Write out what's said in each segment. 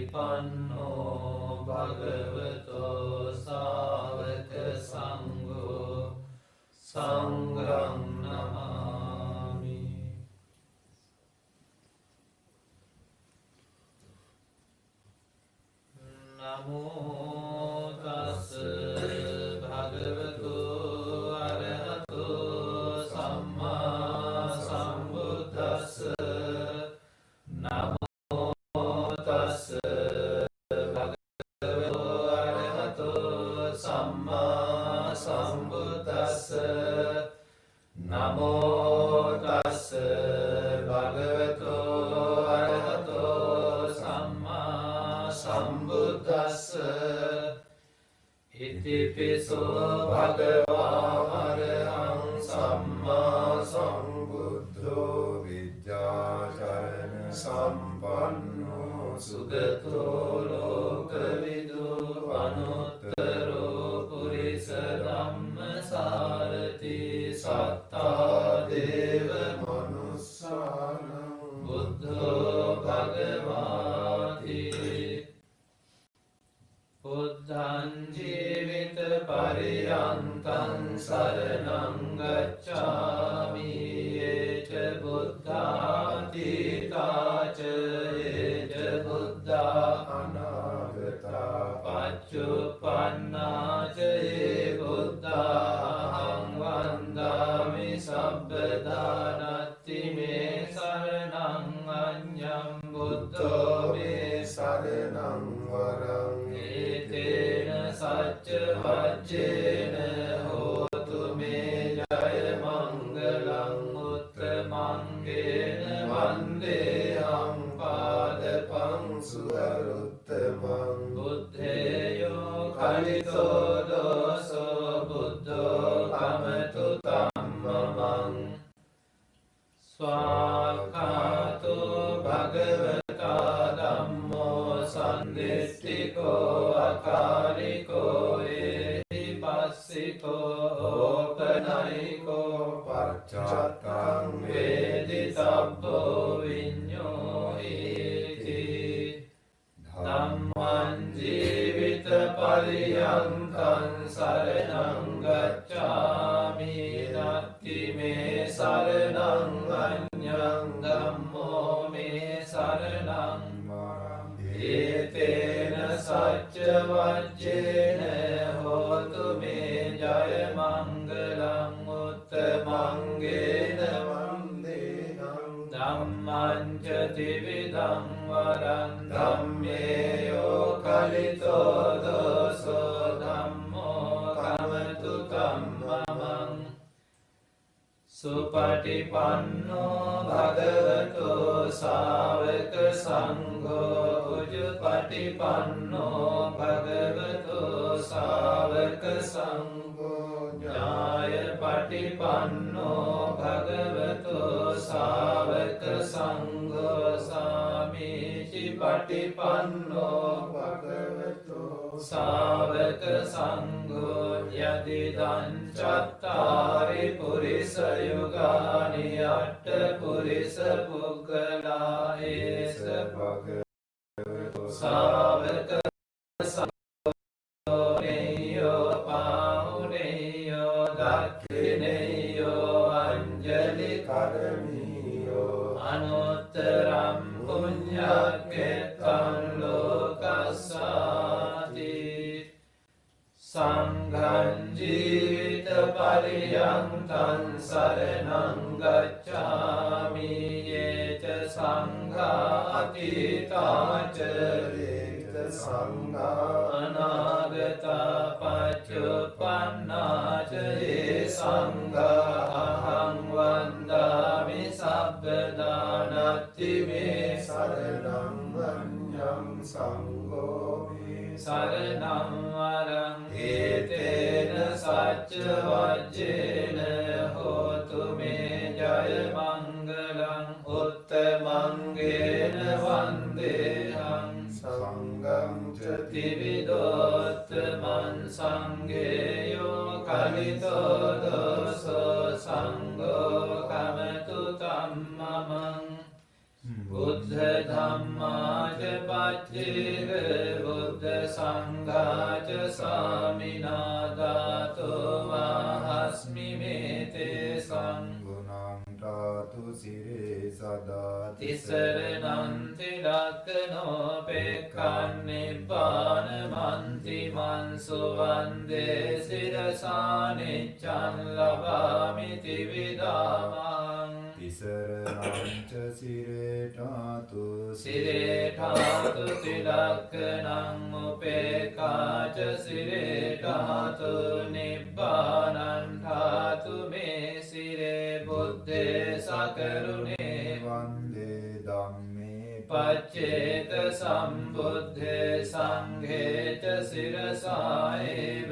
පටිපන්නෝ භගවතෝ සාවක සංඝෝ සංඝං නමාමි. නමෝ තස් භගවතු අරහතෝ සම්මා සම්බුද්දස්ස. නමෝ තස් භගවතු අරහතෝ සම්මා සම්බුද්දස්ස. නමෝ තස් භගවතු අරහතෝ සම්මා සම්බුද්දස්ස. ඉතිපිසෝ භගවා අරහං සම්මා සම්බුද්ධෝ විද්‍යාචරණ සම්පන්නෝ සුගතෝ ලෝකවිදු අනුත්තරෝ පුරිස ධම්මසාරති. සත්තා දේව මනුස්සානං බුද්ධෝ භගවාති. බුද්ධං ජීවිත පරියන්තං සරණං ගච්ඡාමි. ඒච බුද්ධාති තාච ඒච බුද්ධා අනාගතා පච්චුප්පන්නාච ඒ බුද්ධාහං වන්දාමි සබ්බදානත්ති මේ සරණං අඤ්ඤං බුද්ධෝ මේ සරණං වරං. ඒතේන සච්ච වච්චේන හෝතු මේ ජය මංගලං උත්තමංගේන වන්දේහං පාදපං සුවරුත්තමං. බුද්ධේයෝ කලිතෝ දෝසෝ බුද්ධෝ කමතු තම්මමං. ස්වාඛාතෝ භගවතා ධම්මෝ සම්දිස්තිකෝ අකාලිකෝ ඒහි පස්සිකෝ ඕපනයිකෝ පච්චත්තං වේදිතබ්බෝ විඤ්ඤෝහිති. ධම්මං ජීවිත පරියන්තං සරණං ගච්ඡාමි. නත්ති මේ සරණං අඤ්ඤං ධම්මෝ මේ සරණං වරං. ඒතේන සච්ච වච්චේන හෝතු මේ ජය මංගලං උත්තමංගේන වන්දේහං. ධම්මං ච ත්‍රිවිධං වරං. ධම්මේයෝ කලිතෝ දෝසෝ ධම්මෝ කමතු තම්මමං. සුපටිපන්නෝ භගවතෝ සාවක සංඝෝ උජුපටිපන්නෝ භගවතෝ සාවක සංඝෝ ඥායපටිපන්නෝ භගවතෝ සාවක සංඝෝ සාමීචි පටිපන්නෝ භගවතෝ සාවක සංඝෝ. යදිදං චත්තාරි පුරිස යුගානි අට්ඨ පුරිස පුග්ගලා ඒස භගවතෝ සාවක සංඝෝ නේයෝ පාහුනේයෝ දක්ඛිනේයෝ අංජලි කරණීයෝ අනුත්තරං පුඤ්ඤක්ඛෙත්තං ලෝකස්සාති. සංඝං ජීවිත පරියන්තං සරණං ගච්ඡාමි. ඒච සංඝා අතීතාච ඒච සංඝා අනාගතා පච්චුප්පන්නාච ඒ සංඝා අහං වන්දාමි සබ්බදානත්ති මේ සරණං අඤ්ඤං සංඝෝ මේ සරණං වරං. ඒතේන සච්ච වච්චේන හෝතු මේ ජය මංගලං උත්තමංගේන වන්දේහං. සංඝං ච ත්‍රිවිධෝත්තමං සංඝේයෝ කලිතෝ දෝසෝ සංඝෝ කමතු තම්මමං. බුද්ධ ධම්මාච පච්චේක බුද්ධ සංඝාච සාමිනා ධාතෝ වාහස්මි මේතේ සංඝුණං ධාතු සිරේ සදා තිසරණං තිලක්ඛනෝ පෙක්ඛන්නිබ්බාන මන්ති මන්සු වන්දේ සිරසානිච්ඡං ලබාමි තිවිදාමං තිසරණං ච සිරේඨාතු සිරේඨාතු තිලක්ඛනං උපේක්ඛාච සිරේඨාතු නිබ්බානං ධාතු මේ සිරේ බුද්දේ සකරුණේ වන්දේ ධම්මේ පච්චේක සම්බුද්ධේ සංඝේ ච සිරසායව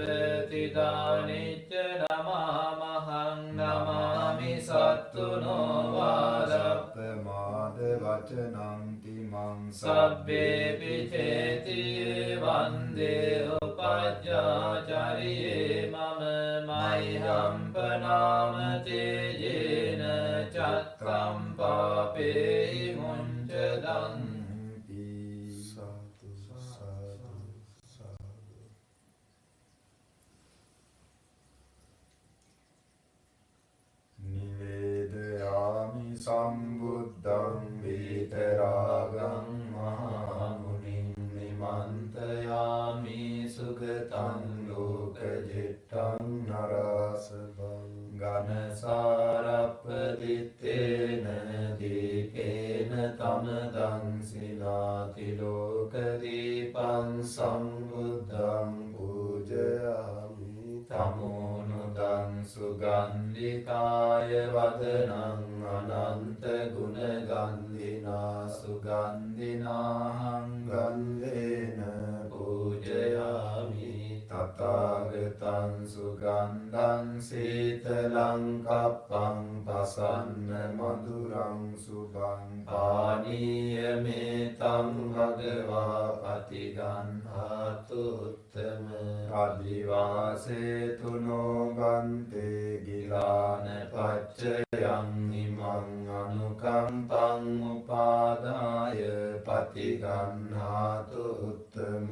තිදානිච්ච නමාමහං නමාමි සත්තුනෝ වාදප්පමාද වචනං තිමං සබ්බේ පිචේති වන්දේ උපජ්ජාචරියේ මම මයිහම්පනාම තේජේන චක්ඛම් පාපේ මුංචදං සතු සතු නිවේදයාමි සම්බුද්ධං විතරාගං මහමුනිං නිමන්තයාමි සුගතං ලෝකජිත්තං නරසභං ගනසාරප්පදිත්තේන දීපේන තමදං සිනාති ලෝකදීපං සම්බුද්ධං පූජයාමි තමෝනුදං සුගන්ධිකාය වදනං අනන්ත ගුණගන්ධිනා සුගන්ධිනාහං ගන්ධේන පූජයාමි තථාගතං සුගන්ධං සීතලං කප්පං පසන්න මధుරං සුභං පානීයමේතං භගවා පතිගන්හාතු උත්තම අදිවාසේතු නොබන්තේ ගිලාන පච්චයං ඉමං අනුකම්පං උපාදාය පතිගන්හාතු උත්තම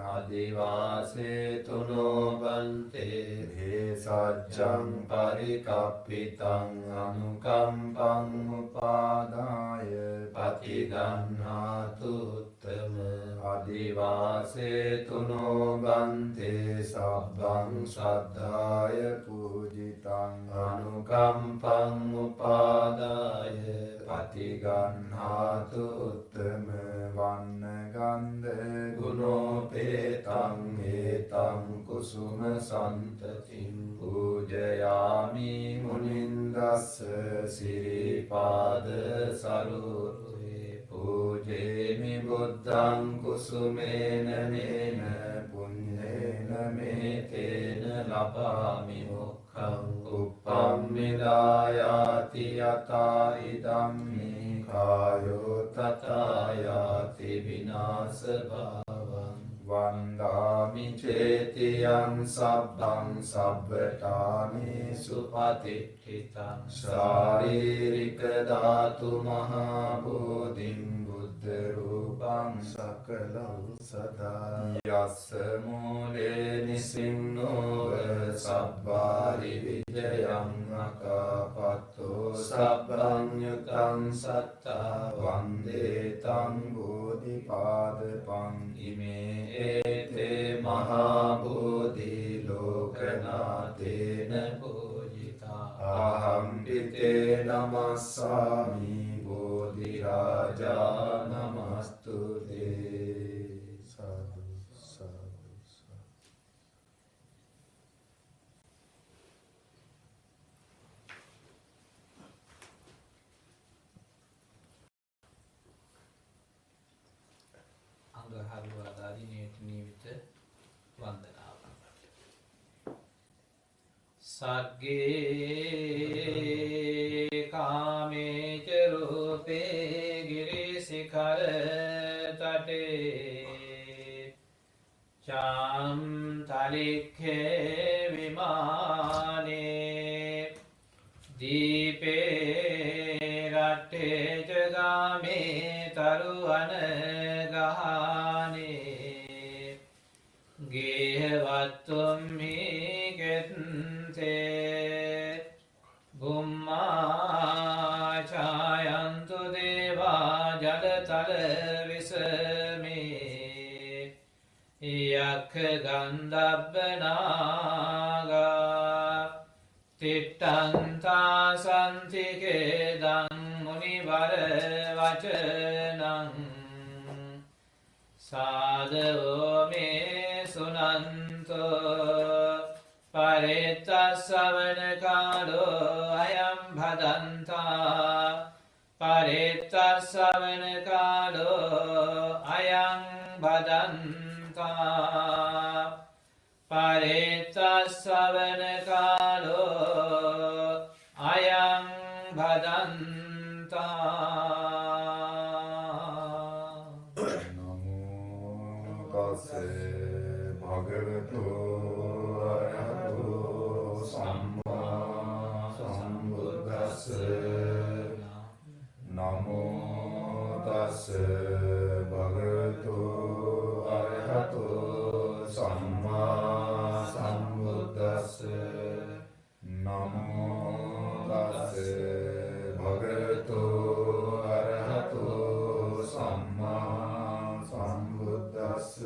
අදිවාසේතු නොබන්තේ භේසජ්ජං පරිකප්පිතං අනුකම්පං උපාදාය පතිගන්හාතු උත්තම අදිවාසේතු නොබන්තේ සබ්බං සද්ධාය පූජිතං අනුකම්පං උපාදාය පතිගන්හාතු උත්තම වන්න ගන්ධ ගුණෝපේතං ඒතං කුසුම සන්තතින් පූජයාමි මුනින්දස්ස සිරිපාද සරුවේ පූජේමි බුද්ධං කුසුමේන නේන පුඤ්ඤේන මේතේන ලබාමි මොක්ඛං උප්පම්මිදායාති යතා ඉදම්මි කායෝ තථායාති විනාශ භාවං වන්දාමි චේතියං සබ්බං සබ්බඨානි සුපතිට්ඨිතං ශාරීරික ධාතු මහා බෝධිං බුද්ධ රූපං සකලං සදා යස්ස මූලේ නිසින්නෝව සබ්බාරි විජයං අකාපත්තෝ සබ්බං යුතං සත්තා වන්දේ තං බෝධිපාදපං ඉමේ ඒතේ මහා බෝධි ලෝකනාතේන පූජිතා අහං පිතේ නමස්සාමි බෝධි රාජා නමස්තුතේ සාදු සාදු අංගහරුවාදාදී නියමිත වන්දනාව සග්ගේ කාමේච රූපේ ගිරිසිඛර තටේ චාම් තලික්ඛේ විමානේ දීපේ රට්ඨේ ජගාමේ තරුවන ගහා තුම්හි කෙත්තේ බුම්මාචායන්තු දේවා ජලතල විසමේ යක්ඛ ගන්ධබ්බනාගා තිට්ඨන්තා සන්තිකේදං මුනිවර වචනං සාදවෝ මේ සුනන්තෝ පරෙත්තස්සවන කාලෝ අයම් භදන්තා පරෙත්තස්සවන කාලෝ අයං භදන්තා පරෙත්තස්සවන කාලෝ අයං භදන්තා භගවතු අරහතෝ සම්මා සම්බුද්දස්ස නමෝ තස්ස භගවතු අරහතෝ සම්මා සම්බුද්දස්ස නමෝ තස්ස භගවතු අරහතෝ සම්මා සම්බුද්දස්ස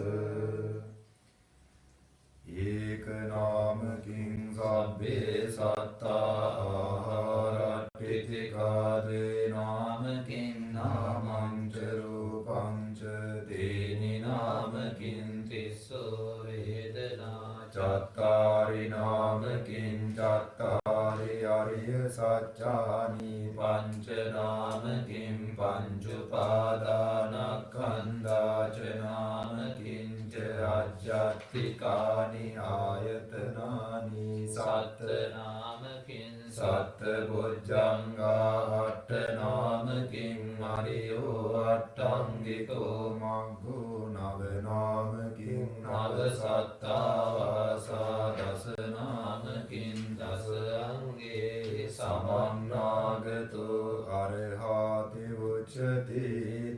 ඒක නාමකින් සබ්බේ සත්තා ආහාරට්ඨිතිකාදේ නාමකින් නාමංච රූපංච තේනි නාමකින් තිස්සෝ වේදනා චත්තාරි නාමකින් චත්තාරි අරිය සත්‍යානි පංච නාමකින් පංචුපාදානස්කන්ධා ච නාමකින් ච අජ්ජත්තිකානි ආයතනානි සත්ත නාමකින් සත්ත බොජ්ජංගා අට්ඨ නාමකින් අරියෝ අට්ඨංගිකෝ මග්ගෝ නව නාමකින් නව සත්තාවාසා දස නාමකින් දස අංගේ සමන්නාගතෝ අරහති උච්චති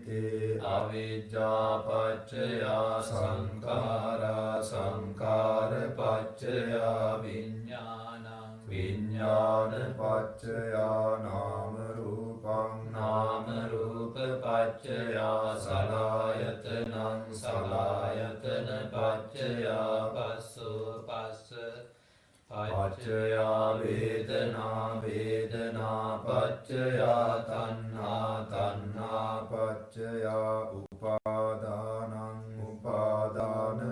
තේ අවිජ්ජාපච්චයා සංඛාරා සංඛාරපච්චයා විඤ්ඤාණං විඤ්ඤාණපච්චයා නාම රූපං නාම රූපපච්චයා සලආයතනං සලආයතනපච්චයා පස්සෝ පස්ස පච්චයා වේදනා වේදනාපච්චයා තණ්හා තණ්හාපච්චයා උපාදානං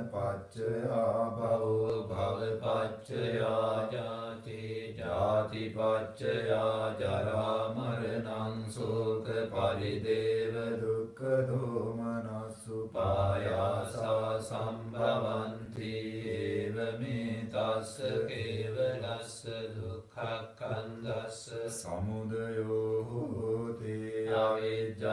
උපාදානපච්චයා භවෝ භවපච්චයා ජාති ජාතිපච්චයා ජරා මරණං ශෝක පරිදේව දුක්ඛ දෝමනස්සුපායාසා සම්භවಂತಿ ඒවමේ තස්ස කේවලස්ස දුක්ඛක්ඛන්ධස්ස සමුදයෝ හෝති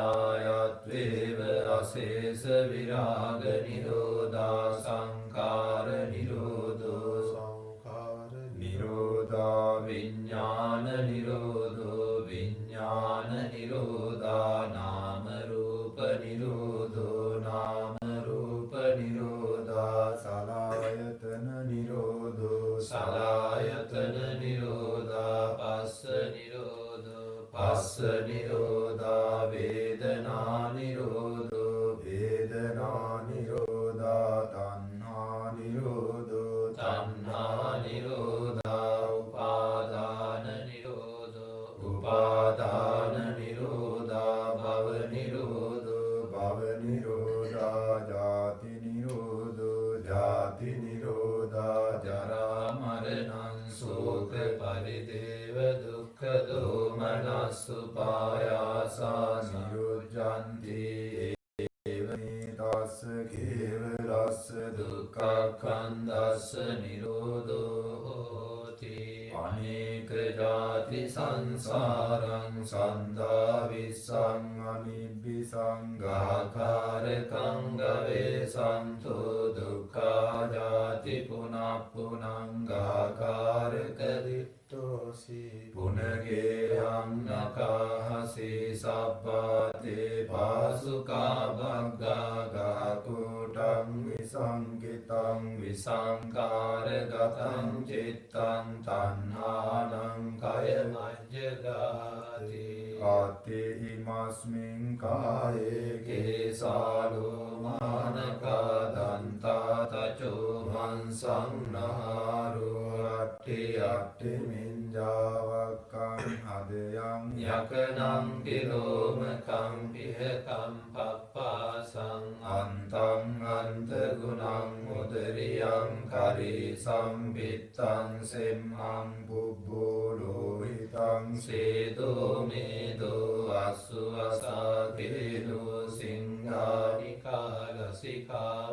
අවිජ්ජායත්වේව අශේෂ විරාග නිරෝධා සංඛාර නිරෝධෝ සංඛාර නිරෝධා විඥාන නිරෝධෝ විඥාන නිරෝධා නාම රූප නිරෝධෝ නාම රූප නිරෝධා සලආයතන නිරෝධෝ සලආයතන නිරෝධා පස්ස නිරෝධෝ පස්ස නිරෝධා වේදනා නිරෝධෝ වේදනා නිරෝධා තණ්හා නිරෝධෝ තණ්හා නිරෝධා උපාදාන නිරෝධෝ උපාදාන නිරෝධා භව නිරෝධෝ භව නිරෝධා ජාති නිරෝධෝ ජාති නිරෝධා ජරා මරණං ශෝක පරිදේව දුක්ඛ දෝමනස්සුපායාසා නිරුද්ධಂತಿ ඒවමේ තස්ස කේවලස්ස දුක්ඛක්ඛන්ධස්ස නිරෝධෝ හෝති අනේක ජාති සංසාරං සන්දා විස්සං අනිබ්බිසං ගාකාරකං ගවේ සන්තෝ දුක්ඛා ජාති පුනප්පුනං ගාකාරක දිට්ඨෝසි පුනගේයං නකාහසි සබ්බාතේ පාසුකා භග්ගා ගාකුටා චිත්තං විසංකිතං විසංකාරගතං චිත්තං තණ්හානං කය මජ්ජගාති ආති ඉමස්මින් කායේ කේසාලෝ මානකා දන්තා තචෝ මංසං නහාරෝ අට්ඨි අට්ඨි මිඤ්ඤාවක්ඛං හදයං යකනං කිලෝමකං පිහකං පප්පාසං අන්තං අන්ත ගුණං උදරියං කරී සම්පිත්තං සෙම්මං බුබ්බෝ ලෝහිතං සේදෝ මේදෝ අස්සු අසාකේලෝ සිංහානිකාලසිකා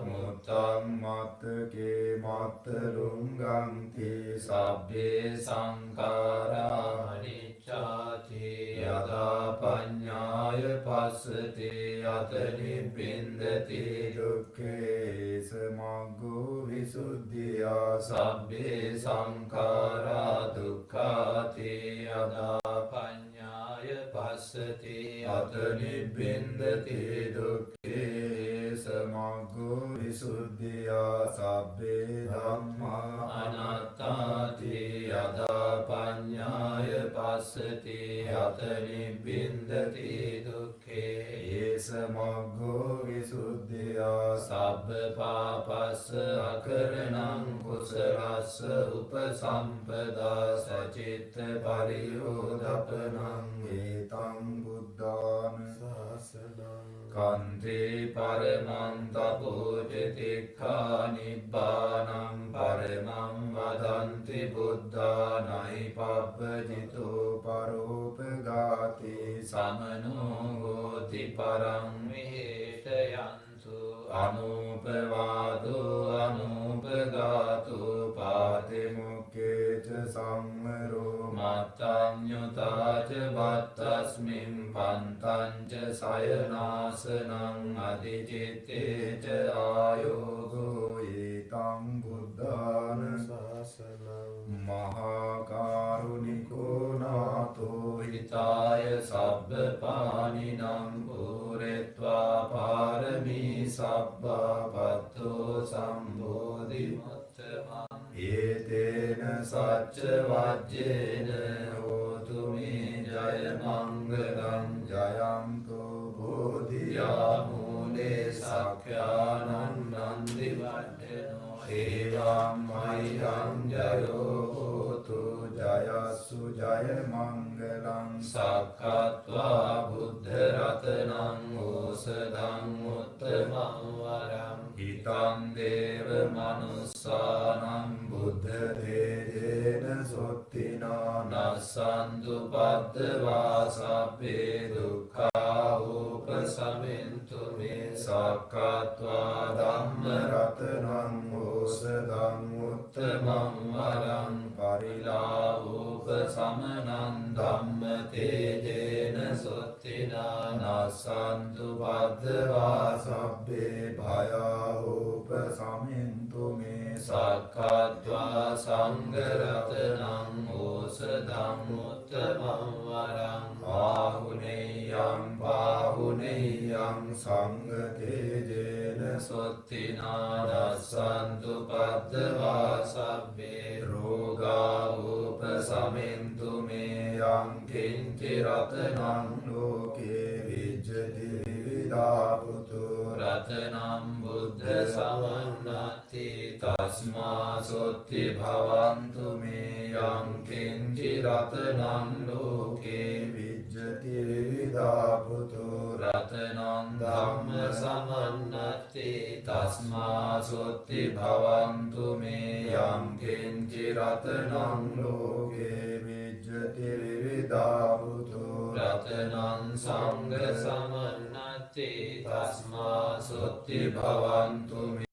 මුත්තං මත්තකේ මත්තලුංගං තී සබ්බේ සංඛාරා අනිච්චාති යදා පඤ්ඤාය පස්සති යත නිබ්බින්දති දුක්ඛේ සමග්ගෝ විසුද්ධියා සබ්බේ සංඛාරා දුක්ඛාති යදා පඤ්ඤාය පස්සති යත නිබ්බින්දති දුක්ඛේ සමග්ගෝ විසුද්ධියා සබ්බේ ධම්මා අනාත්තාති යදා පඤ්ඤාය පස්සති යත නිබ්බින්දති දුක්ඛේ සමග්ගෝ විසුද්ධියා සබ්බ පාපස්ස අකරණං කුසලස්ස උපසම්පදා සචිත්ත පරියෝදපනං ඒතං බුද්ධාන ශාසනං කන්තේ පරමං තපෝච තික්ඛා නිබ්බානං පරමං වදන්ති බුද්ධානයි පබ්බජිතෝ පරෝපගාති සමනෝ හෝති පරං විහෙතයන්තු අනුපවාදෝ අනුපගාතෝ පාතිමුක්ඛේච සම්මරෝ මත්තං යුතාච වත්තස්මින් පන්තං ච සයනාසනං අධිචිත්තේච ආයෝගෝ ඒතං බුද්ධාන ශාසනං මහා කරුණිකෝ නාතෝ හිතාය සබ්බ පානිනං පුරෙත්වා පාරමී සබ්බා පත්තෝ සම්බෝධි මුත්තමං ඒතේන සච්ච වජ්ජේන හෝතු මේ ජය මංගලං ජයන්තෝ බෝධියා මූලේ සක්ඛානං නන්දි වඩ්ඩනෝ ඒවං මහිරං ජයෝ හෝතු ජයස්සු ජය මංගලං සක්ඛත්වා බුද්ධ රතනං ඕසදං උත්තමං වරං හිතං දේව මනුස්සානං බුද්ධ තේජේන සොත්තිනා නස්සන්තු පද්දවා සබ්බේ දුක්ඛා උපසමෙන්තු මේ සක්ඛත්වා ධම්ම රතනං ඕසදං උත්තමං වරං පරිලාභෝප සමනං ධම්ම තේජේන සොත්තිනා නස්සන්තු පද්දවා සබ්බේ භයාහෝප සමින්තු මේ සක්ඛත්වා සංඝරතනං ඕසදං උත්තමං වරං ආහුනේයං පාහුනේයං සංඝ තේජේන සොත්තිනා නස්සන්තු පද්දවා සබ්බේ රෝගා උපසමින්තු මේ යං කිංචි රතනං ලෝකේ විජ්ජති විවිධා පුතු රතනං බුද්ධ සමන්නති තස්මා සොත්ති භවන්තු මේ යං කිංචි රතනං ලෝකේ විජ්ජති විවිධා පුතු රතනං ධම්ම සමන්නති තස්මා සොත්ති භවන්තු මේ යං කිංචි රතනං ලෝකේ විජ්ජති විවිධා පුතු රතනං සංඝ සමන්නති තස්මා සොත්ති භවන්තු මේ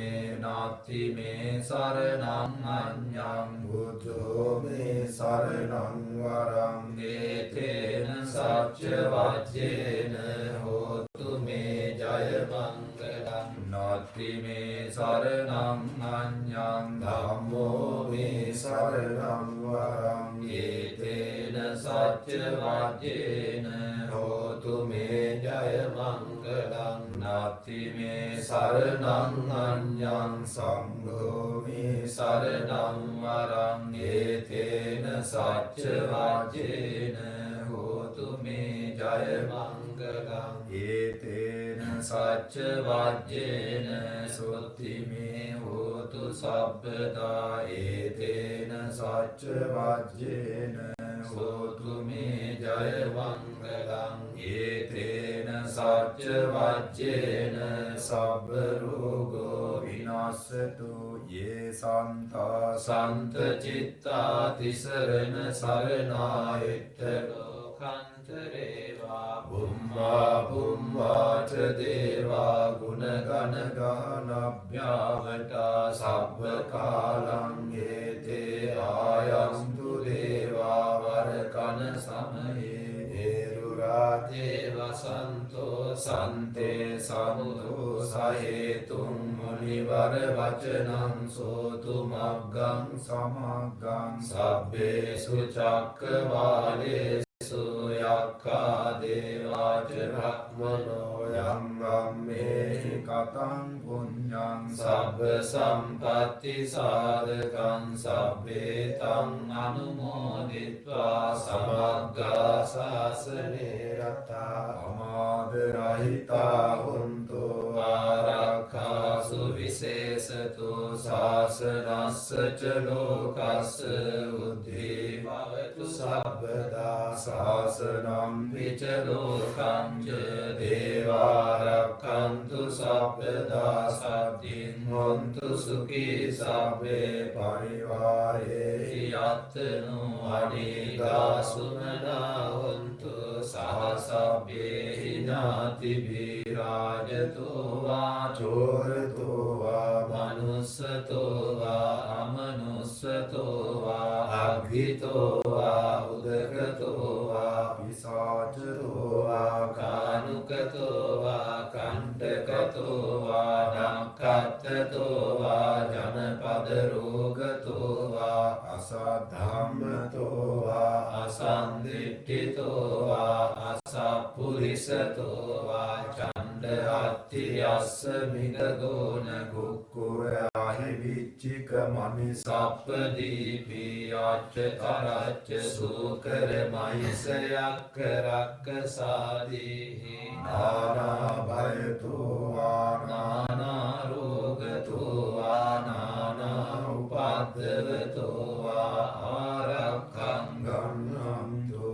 නාති මේ සරණං අඤ්ඤං බුද්ධෝ මේ සරණං වරං ඒතේන සච්ච වජ්ජේන හෝතු මේ ජය මංගලං නාති මේ සරණං අඤ්ඤං ධම්මෝ මේ සරණං වරං ඒතේන සච්ච වජ්ජේන හෝතු මේ ජය මංගලං නාති මේ සරණං අඤ්ඤං සංඝෝ මේ සරණං වරං ඒතේන සච්ච වාජ්ජේන හෝතු මේ ජය මංගලං ඒතේන සච්ච වාජ්ජේන සොත්ති මේ හෝතු සබ්බදා ඒතේන සච්ච වාජ්ජේන හෝතු මේ ජය මංගලං ඒතේන සච්ච වාජ්ජේන සබ්බ රෝගෝ විනාශතු යේ සන්තා සන්ත චිත්තා තිසරණ සරණායත්ත ලෝකන්තරේවා බුම්මා බුම්මා ච දේවා ගුණ ගණ ගානභ්‍යාවටා සබ්බ කාලං ඒතේ ආයන්තු දේවා වරකන සමයේ ඒරුරාතේ වසන්තෝ සන්තේ සමුදෝ සහේතුම් මුනිවර වචනං සෝතු මග්ගං සමග්ගං සබ්බේසු චක්කවාලේසු යක්ඛා දේවාච බ්‍රහ්මනෝ යම් ගම්මේ කතං පුඤ්ඤං සබ්බ සම්පත්ති සාධකං සබ්බේතං අනුමෝදිත්වා සමග්ගා ශාසනේ රතා අමාද රහිතා හුන්තු ආරක්ඛාසු විශේෂතු ශාසනස්ස ච ලෝකස්ස උද්ධි භවතු සබ්බදා ශාසනං විච ලෝකං ච දේවාරක්ඛන්තු සබ්බදා සත්තින් හොන්තු සුඛී සබ්බේ පරිවාරේ යත්තනු අනේකා සුමනා හොන්තු සහසබ්බේ ඥාතිභි රාජතෝ වා චෝරතෝ වා මනුස්සතෝ වා අමනුස්සතෝ වා අග්ගිතෝ වා උදකතෝ වා පිසාචතෝ වා කානුකතෝ වා කණ්ඨකතෝ වා නක්ඛත්තතෝ වා ජනපද රෝගතෝ වා අසද්ධම්මතෝ වා අසන්දිට්ඨිතෝ වා අසප්පුරිසතෝ වා චණ්ඩ අත්ති යස්ස මිගගෝන කුක්කුරාහි විච්චික මනි සප්පදීපි අච්ච කරච්ච සූකර මහිස යක්ක රක්ක සාදීහි නානා භයතෝ වා නානා රෝගතෝ වා නානා උපද්දවතෝ වා ආරක්ඛං ගන්නන්තු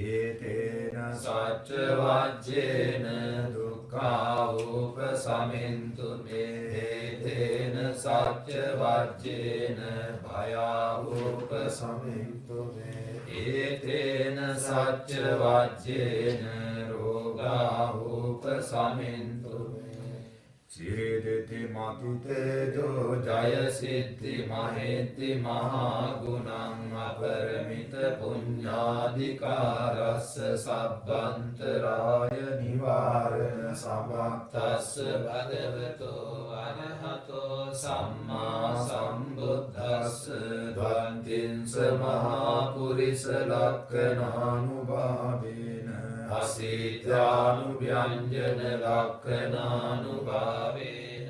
ඒතේන සච්ච වජ්ජේන දුක්ඛා උපසමින්තු මේතේන සච්ච වජ්ජේන භයා උපසමින්තු ඒතේන සච්ච වජ්ජේන රෝගා උපසමින්තු චේදති මතුතේජෝ ජය සිද්ධි මහෙත්ති මහා ගුණං අපරමිත පුඤ්ඤාධිකාරස්ස සබ්බන්තරාය නිවාරණ සමත්තස්ස භගවතෝ අරහතෝ සම්මා සම්බුද්දස්ස ද්වන්තිංස මහා පුරිස ලක්ඛනානුභාවේන අසීතානුව්‍යංජන ලක්ඛනානුභාවේන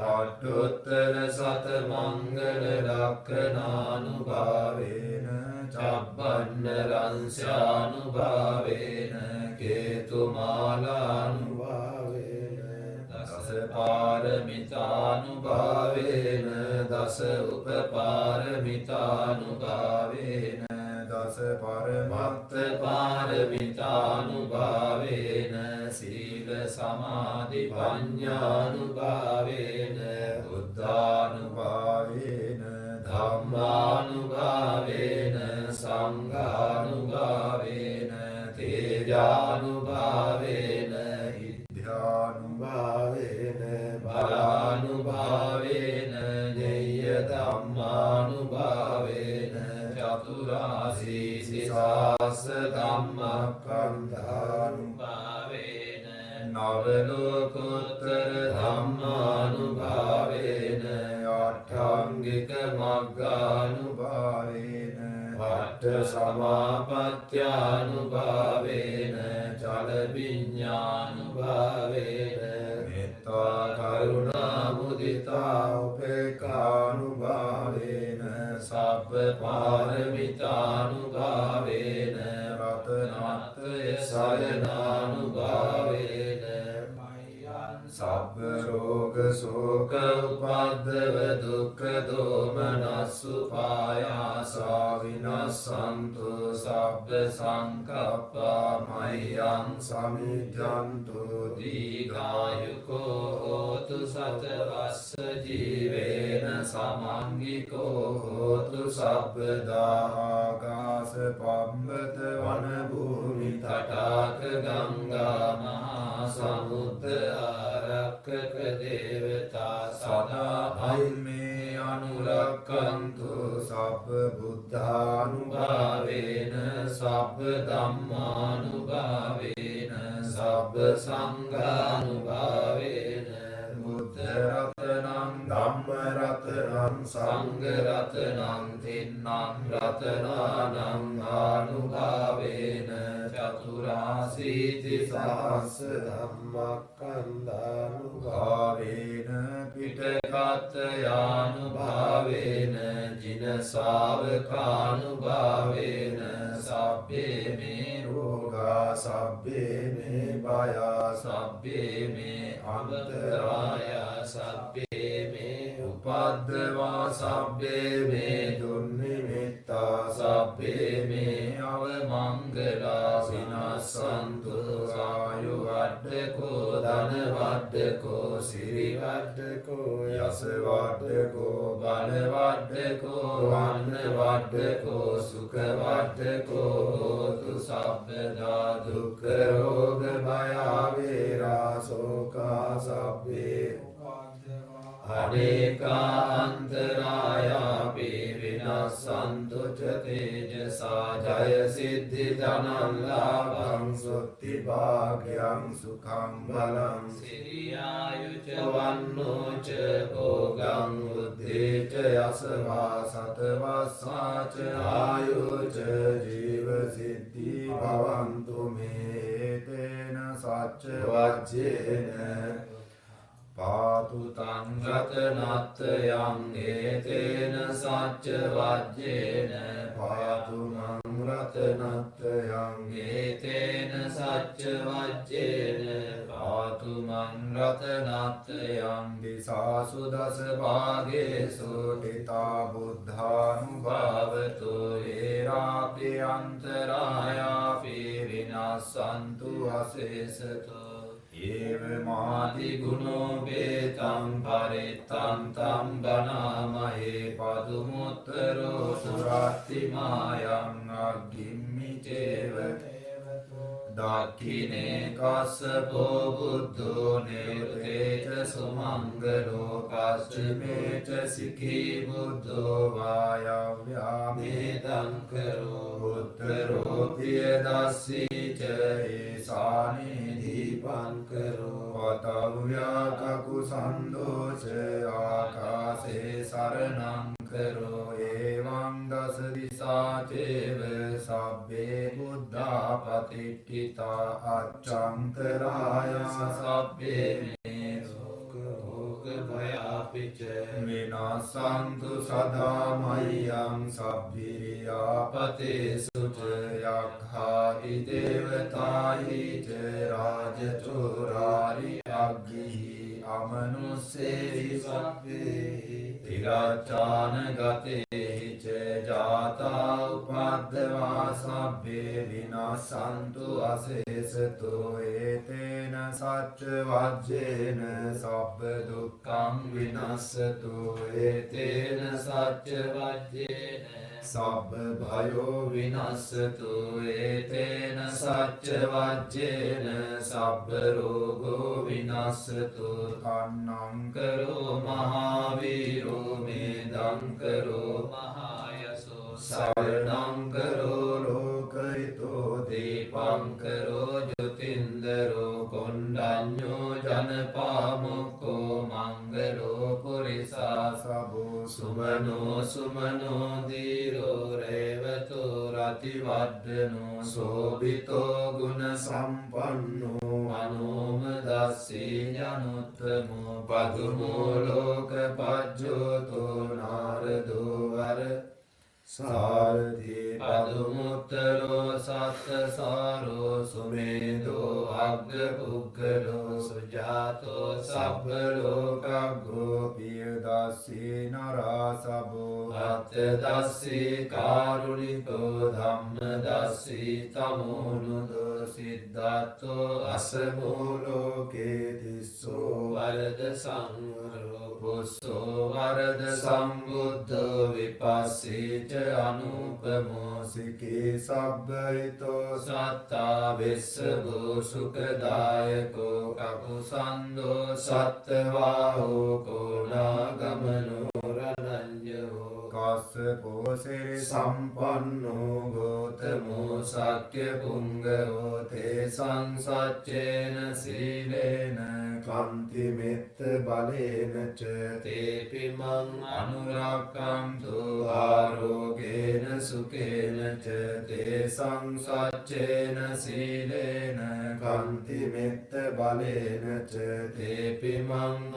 අට්ඨෝත්තර සත මංගල ලක්ඛනානුභාවේන චබ්බන්න රංස්‍යානුභාවේන කේතුමාලානුභාවේන දස පාරමිතානුභාවේන දස උපපාරමිතානුභාවේන දස පරමත්ත පාරමිතානුභාවේන සීල සමාධි ප්‍රඥානුභාවේන බුද්ධානුභාවේන ධම්මානුභාවේන සංඝානුභාවේන තේජානුභාවේන ඉද්ධානුභාවේන බලානුභාවේන ඤය ධම්මානුභාවේන චතුරාසීසිසාස ධම්මකන්ධානුභාවේන නවලෝකෝත්තර ධම්මානුභාවේන අට්ඨාංගික මග්ගානුභාවේන අට්ඨ සමාපත්ත්‍යානුභාවේන චල විඤ්ඤානුභාවේන මෙත්තා කරුණා මුදිතා උපේක්ඛානුභාවේන සබ්බ පාරමිතානුභාවේන රතනත්‍රය සරණානුභාවේන සබ්බ රෝග ශෝක උපද්දව දුක්ඛ දෝමනස්සු පායාසා විනස්සන්තු සබ්බ සංකප්පා මයං සමිජ්ජන්තු දීඝායුකෝ හෝතු සතවස්ස ජීවේන සමංගිකෝ හෝතු සබ්බදා ආකාශ පම්බත වන භූමි තටාක ගංගා මහා සමුද්ද ආරක්කක දේවතා සදා අයිමේ අනුරක්කන්තු සබ්බ බුද්ධානුභාවේන සබ්බ ධම්මානුභාවේන සබ්බ සංඝානුභාවේන බුද්ධ රතනං ධම්ම රතනං සංඝ රතනං තින්නම් රතනානං ආනුභාවේන චතුරාසීති සහස්ස ධම්මක්ඛන්ධානුභාවේන පිටකත්ථයානුභාවේන ජින ශාවකානුභාවේන සබ්බේ මේ රෝගා සබ්බේ මේ භයා සබ්බේ මේ අන්තරායා සබ්බේ මේ උපද්දවා සබ්බේ මේ දුර්නිමිත්තා සබ්බේ මේ අවමංගලා විනස්සන්තු ආයු වඩ්ඩකෝ ධන වඩ්ඩකෝ සිරි වඩ්ඩකෝ යස වඩ්ඩකෝ බල වඩ්ඩකෝ වන්න වඩ්ඩකෝ සුඛ වඩ්ඩකෝ හෝතු සබ්බදා දුක්ඛ රෝග භය වේරා ශෝකා සබ්බේ අනේකාන්තරායාපි විනස්සන්තු ච තේජසා ජය සිද්ධි ධනං ලාභං සොත්ති භාග්‍යං සුඛං බලං සිරියායුච වන්නෝ ච භෝගං උද්ධේ ච යසවා සතවස්සා ච ආයුච ජීව සිද්ධි භවන්තු මේ තේන සච්ච වජ්ජේන පාතු තං රතනත්ථයං ඒතේන සච්ච වජ්ජේන පාතු මං රතනත්ථයං ඒතේන සච්ච වජ්ජේන පාතු මං රතනත්ථයං දිසාසු දස භාගේසු තිතා බුද්ධානුභාවතු ඒරාපි අන්තරායාපි විනස්සන්තු අසේසතෝ ඒව මාති ගුණෝ බේතං පරිත්තං තම් බනාමහේ පදුමුත්තරෝ සුරත්ති මායං අග්ගිම්මි චේව දක්ඛිනේ කස්සපෝ බුද්ධෝ නේතේච සුමංගලෝ පස්චිමේ ච සිඛී බුද්ධෝ වායව්‍යාමේතං කරෝ උත්තරෝ පියදස්සී ච ඒසානේ දීපං කරෝ පතව්‍යා කකුසන්தோ ච ආකාසේ සරණං කරෝ එවං දස දිසා චේව සබ්බේ බුද්ධා පතිට්ඨිතා අච්ඡන්තරාය සබ්බේ මේ රෝග භයාපිච විනාසන්තු සදා මයං සබ්බිරියාපතේසු ච යක්ඛාදි දේවතාහි ච රාජචෝරාරි අග්ගිහි අමනුස්සේහි සබ්බේ තිරච්ඡාන ගතේහි ච ජාතා උපද්දවා සබ්බේ විනාසන්තු අසේසතෝ ඒතේන සච්ච වජ්ජේන සබ්බ දුක්ඛං විනස්සතු ඒතේන සච්ච වජ්ජේන සබ්බ භයෝ විනස්සතු ඒතේන සච්ච වජ්ජේන සබ්බ රෝගෝ විනස්සතු කන්නං කරෝ මහාවීරෝ මේදං කරෝ මහායසෝ සරණං කරෝ ලෝකහිතෝ දීපං කරෝ ජ්‍යොතින්දරෝ කොණ්ඩඤ්ඤෝ ජනපාමුක්ඛෝ මංගලෝ පුරිසා සබෝ සුමනෝ සුමනෝ දීරෝ රේවතෝ රති පටිවද්දනෝ සෝභිතෝ ගුණ සම්පන්නෝ අනෝම දස්සී ජනුත්තමෝ පදුමෝ ලෝක පජ්ජෝතෝ නාරදෝ වර සාරති පදුමුත්තරෝ සත්ත සාරෝ සුමේදෝ අග්ග පුග්ගලෝ සුජාතෝ සබ්බ ලෝකග්ගෝ පිය දස්සී නරාසබෝ අත්ත දස්සී කාරුණිකෝ ධම්ම දස්සී තමෝනුදෝ සිද්ධාත්තෝ අසමෝ ලෝකේ තිස්සෝ වරද සංවරෝ පුස්සෝ වරද සම්බුද්ධෝ විපස්සීච අනුපමෝසිකේ සබ්බහිතෝ සත්තා වෙස්සගෝ සුඛදායකෝ කකුසන්දෝ සත්තවාහෝ කෝනාගමනෝ රණඤ්ඤෝ කස්සපෝ සිරි සම්පන්නෝ ගෝතමෝ සක්්‍ය පුංගෝ තේ සංසච්චේන සීලේන කන්ති මෙත්ත බලේන ච තේපිමං අනුරක්ඛන්තු ආරෝගේන සුකේන ච තේ සංසච්චේන සීලේන කන්ති මෙත්ත බලේන ච තේපිමං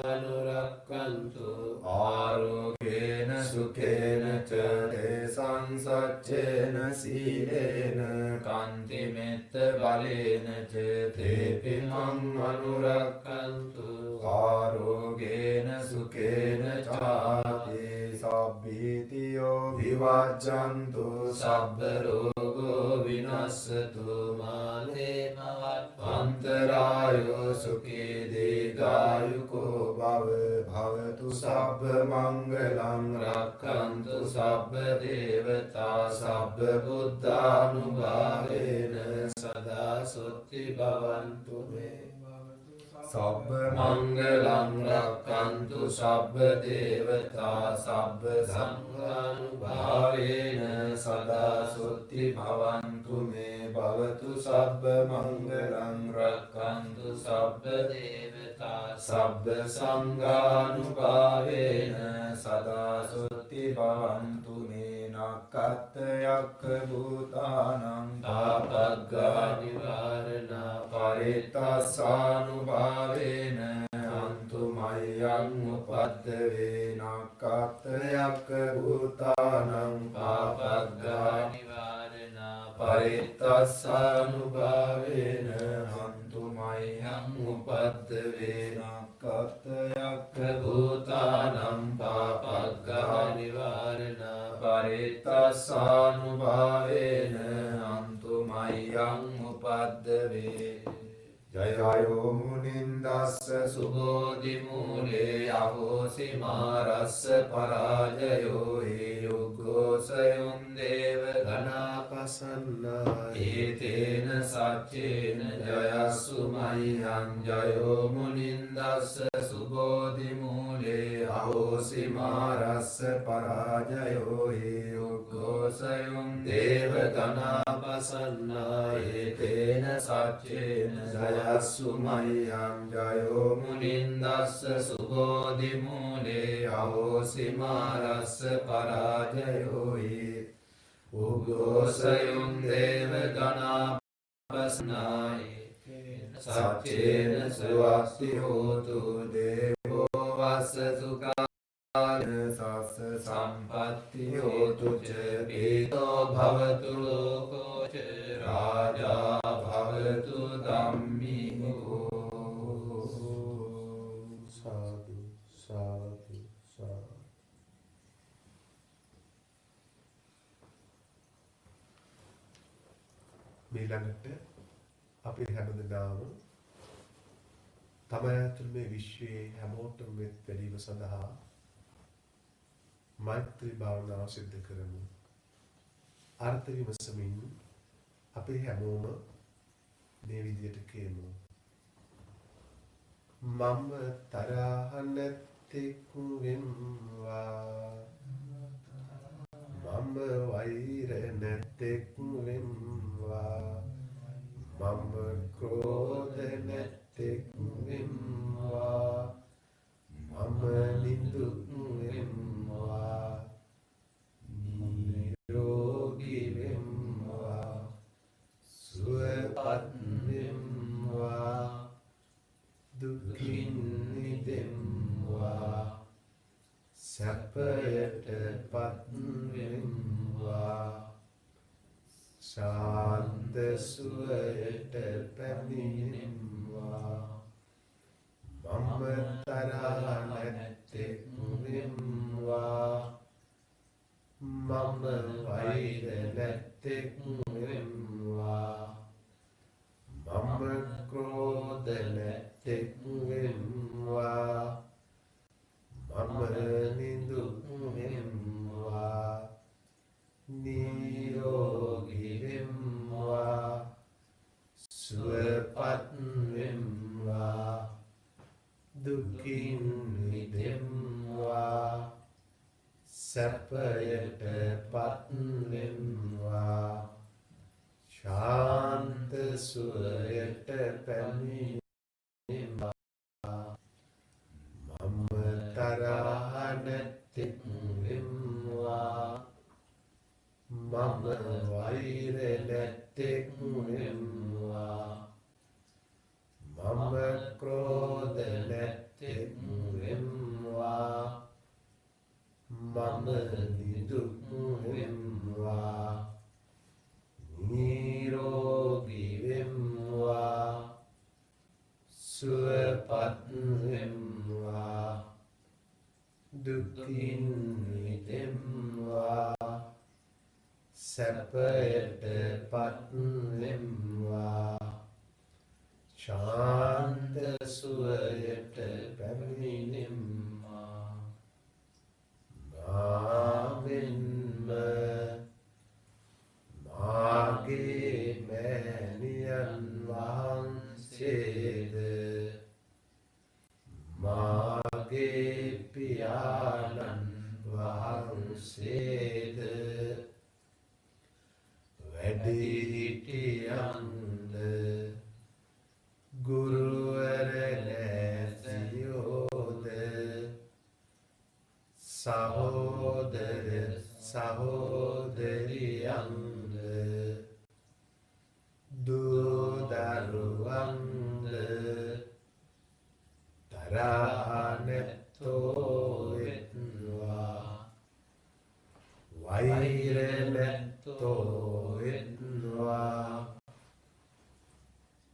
අනුරක්ඛන්තු ආරෝගේන සුකේන ච තේ සංසච්චේන සීලේන කන්ති මෙත්ත බලේන ච තේපිමං අනුරක්ඛන්තු ආරෝගේන සුකේන චාති සබ්බීතියෝ විවජ්ජන්තු සබ්බ රෝගෝ විනස්සතු මාතේ මවත්වන්තරායෝ සුඛී දීඝායුකෝ භව භවතු සබ්බ මංගලං රක්ඛන්තු සබ්බ දේවතා සබ්බ බුද්ධානුභාවේන සදා සොත්ති භවන්තු මේ සබ්බ මංගලං රක්ඛන්තු සබ්බ දේවතා සබ්බ සංඝානුභාවේන සදා සොත්ති භවන්තු මේ භවතු සබ්බ මංගලං රක්ඛන්තු සබ්බ දේවතා සබ්බ සංඝානුභාවේන සදා සොත්ති භවන්තු මේ නක්ඛත් යක්ඛ භූතානං තාපග්ගා නිවාරණා පරිත්තස්සානුභාවේන අන්තු මයං උපද්දවේ නක්ඛත් යක්ඛ භූතානං පාපග්ගා නිවාරණා පරිත්තස්සානුභාවේන අන්තු මයං උපද්දවේ නක්ඛත් යක්ඛ භූතානං පාපග්ගා නිවාරණා පරිත්තස්සානුභාවේන අන්තු මයං උපද්දවේ ජයයෝ මුනින්දස්ස සුබෝධි මූලේ අහෝසි මාරස්ස පරාජයෝ හේයුග්ගෝසයුන් දේව ගණාපසන්නා ඒතේන සච්චේන ජයස්සු මහියං ජයෝ මුනින්දස්ස සුබෝධි මූලේ අහෝසි මාරස්ස පරාජයෝ හේයුග්ගෝසයුන් දේව ගණාපසන්නා ඒතේන සච්චේන ජයස්සු මහියං ජයෝ මුනින්දස්ස සුබෝධි මූලේ අහෝසි මාරස්ස පරාජයෝ උග්ගෝසයුන් දේව ගණාපසනායි සච්චේන සුවස්ති හෝතු දේවෝ වස්සසු කාලන සස්ස සම්පත්ති හෝතු ච පීතෝ භවතු ලෝකෝ ච රාජා භවතු ධම්මිකෝ සාදු සාදු සාදු. ඊළඟට අපි හැමදෙනාම තමයි ඇතුළු මේ විශ්වයේ හැමෝටම මෙත් වැඩීම සඳහා මෛත්‍රී භාවනාව සිද්ධ කරමු. අර්ථ විමසමින් අපි හැමෝම මේ විදියට කියමු. මම තරහ නැත්තෙක් වෙම්වා, මම වෛර නැත්තෙක් වෙම්වා, මම ක්‍රෝධ නැත්තෙක් වෙම්වා, මම නිදුක් වෙම්වා, නිරෝගී වෙම්වා. සැපයට පත්වෙම්වා ශාන්ත සුවයට පැමිණෙම්වා මම තරහ නැත්තෙක් වෙම්වා මම වෛර නැත්තෙක් වෙම්වා මම ක්‍රෝධ නැත්තෙක් වෙම්වා මම නිදුක් වෙම්වා නිරෝගී වෙම්වා සුවපත් වෙම්වා දුකින් මිදෙම්වා සැපයට පත් වෙම්වා ශාන්ත සුවයට පැමිණෙම්වා මම තරහ නැත්තෙක් වෙම්වා මම වෛර නැත්තෙක් වෙම්වා මම ක්‍රෝධ නැත්තෙක් වෙම්වා මම නිදුක් වෙම්වා නිරෝගී වෙම්වා සුවපත් වෙම්වා දුකින් මිදෙම්වා සැපයට පත් වෙම්වා ශාන්ත සුවයට පැමිණෙම්වා මාවෙන්ම මාගේ මෑණියන් වහන්සේද මාගේ පියාණන් වහන්සේද වැඩිහිටියන්ද ගුරුවර නැසියෝද සහෝදර සහෝදරියන්ද දූ දරුවන්ද තරහ නැත්තෝ වෙත්වා වෛර නැත්තෝ වෙත්වා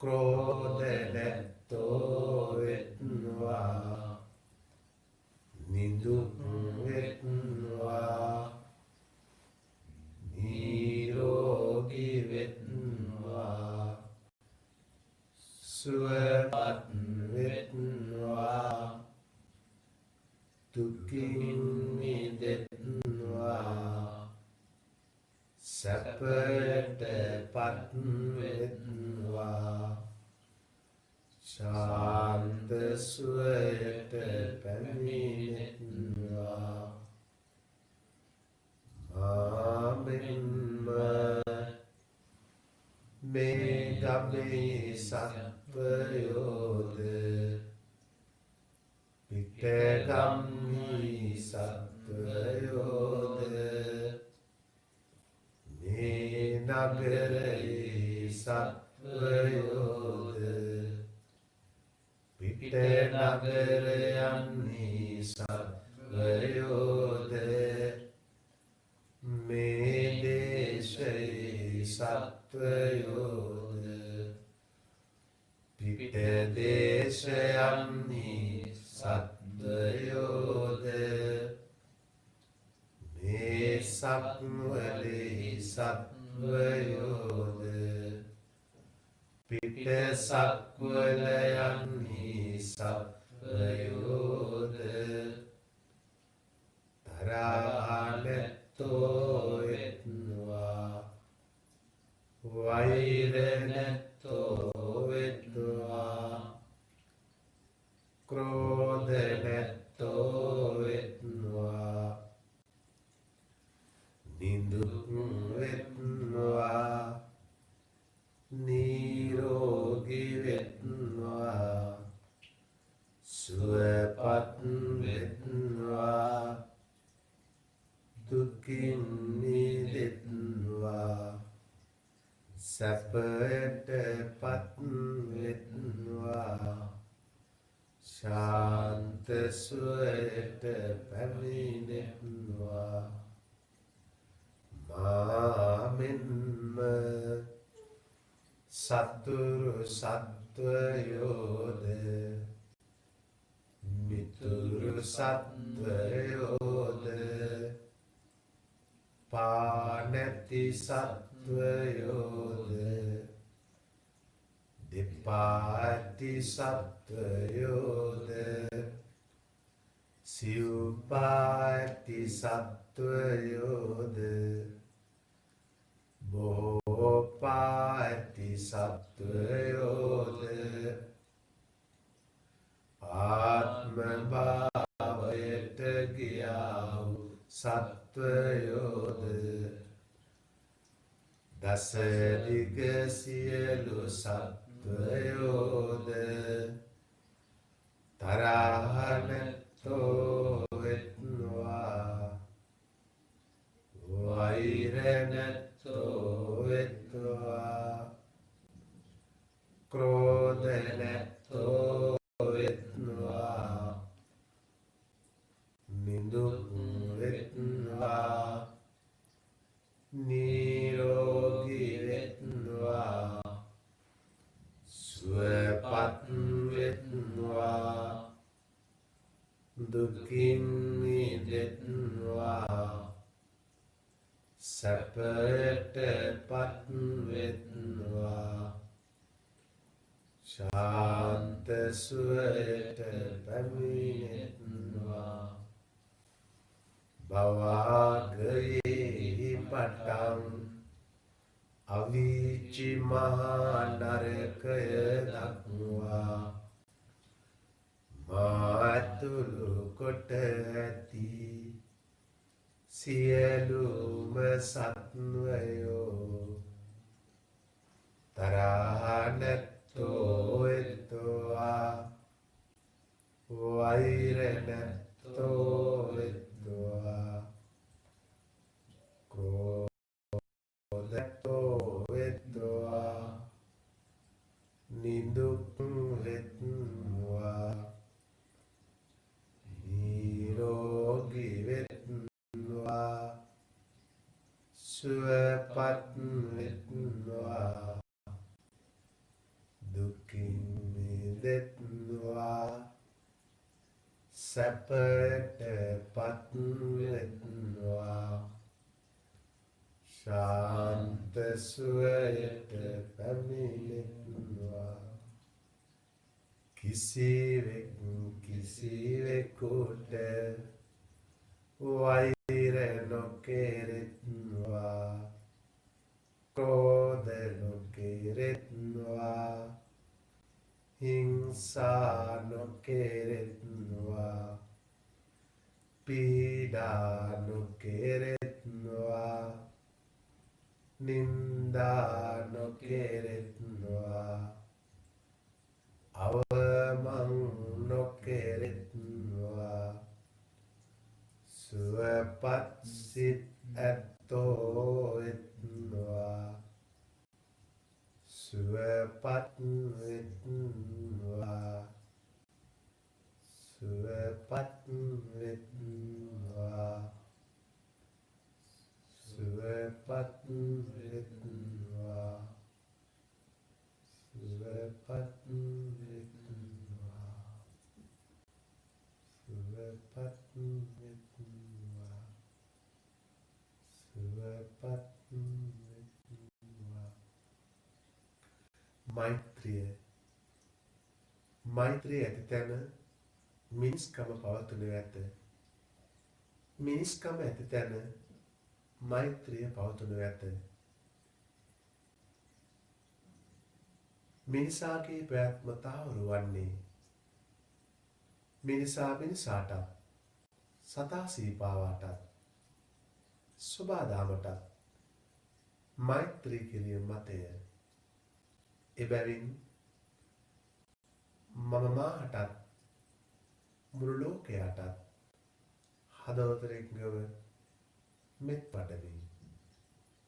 ක්‍රෝධ නැත්තෝ වෙත්වා නිදුක් වෙත්වා නිරෝගී වෙත්වා සුවපත් වෙත්වා දුකින් මිදෙත්වා සැපයට පත් වෙත්වා ශාන්ත සුවයට පැමිණෙත්වා ආමෙන්ම මේ ගමේ සත්වයෝද පිටගම්හි සත්වයෝද මේ නගරයේ සත්වයෝද පිට නගරයන්හි සත්වයෝද මේ දේශයේ සත්වයෝද පිට දේශයන්හි සත්වයෝද මේ සක්වලෙහි සත්වයෝද පිට සක්වලයන්හි සත්වයෝද තරහ නැත්තෝ වෙත්වා වෛර නැත්තෝ වෙත්වා ක්‍රෝධ නැත්තෝ වෙත්වා නිදුක් වෙත්වා නිරෝගී වෙත්වා සුවපත් වෙත්වා දුකින් මිදෙත්වා සැපයට පත් වෙත්වා ශාන්ත සුවයට පැමිණෙත්වා මා මෙන්ම සතුරු සත්වයෝද මිතුරු සත්වයෝද පානැති සත්වයෝද දෙපාති සත්වයෝද සිව්පාති සත්වයෝද බොහෝපාති සත්වයෝද ආත්ම භාවයට ගියා වූ සත්වයෝද දසදිග සියලු සත්වයෝද තරහ නැත්තෝ වෙත්වා වෛර නැත්තෝ වෙත්වා ක්‍රෝධ නැත්තෝ වෙත්වා නිදුක් වෙත්වා නිරෝගී වෙත්වා සුවපත් වෙත්වා දුකින් මිදෙත්වා සැපයට පත් වෙත්වා ශාන්ත සුවයට පැමිණෙත්වා භවග්‍රයෙහි පටන් අවීචි මහා නරකය දක්වා මා ඇතුළු කොට ඇති සියලුම සත්වයෝ තරහ නැත්තෝ වෙත්වා වෛර නැත්තෝ වෙත්වා ක්‍රෝධ නැත්තෝ වෙත්වා නිදුක් වෙත්වා නිරෝගී වෙත්වා සුවපත් වෙත්වා දුකින් මිදෙත්වා සැපයට පත් වෙත්වා ශාන්ත සුවයට පැමිණෙත්වා කිසිවෙකුට වෛර නොකෙරෙත්වා ක්‍රෝධ නොකෙරෙත්වා හිංසා නොකෙරෙත්වා පීඩා නොකෙරෙත්වා නින්දා නොකෙරෙත්වා අවමං නොකෙරෙත්වා සුවපත් සිත් ඇත්තෝ වෙත්වා සුවපත් වෙත්වා සුවපත් වෙත්වා සුවපත් වෙත්වා සුවපත් වෙත්වා සුවපත් වෙත්වා සුවපත් වෙත්වා මෛත්‍රිය ඇති තැන මිනිස්කම පවතුනු ඇත. මිනිස්කම ඇති තැන මෛත්‍රිය පවතුනු ඇත. මිනිසාගේ ප්‍රයත්නතාවරු වන්නේ මිනිසා මිනිසාටත් සතා සීපාවාටත් සුබාදාමටත් මෛත්‍රී කිරීම මතය. එබැවින් මම මාහටත් මුළු ලෝකයටත් හදවතෙන්ගව මෙත් පඩමි.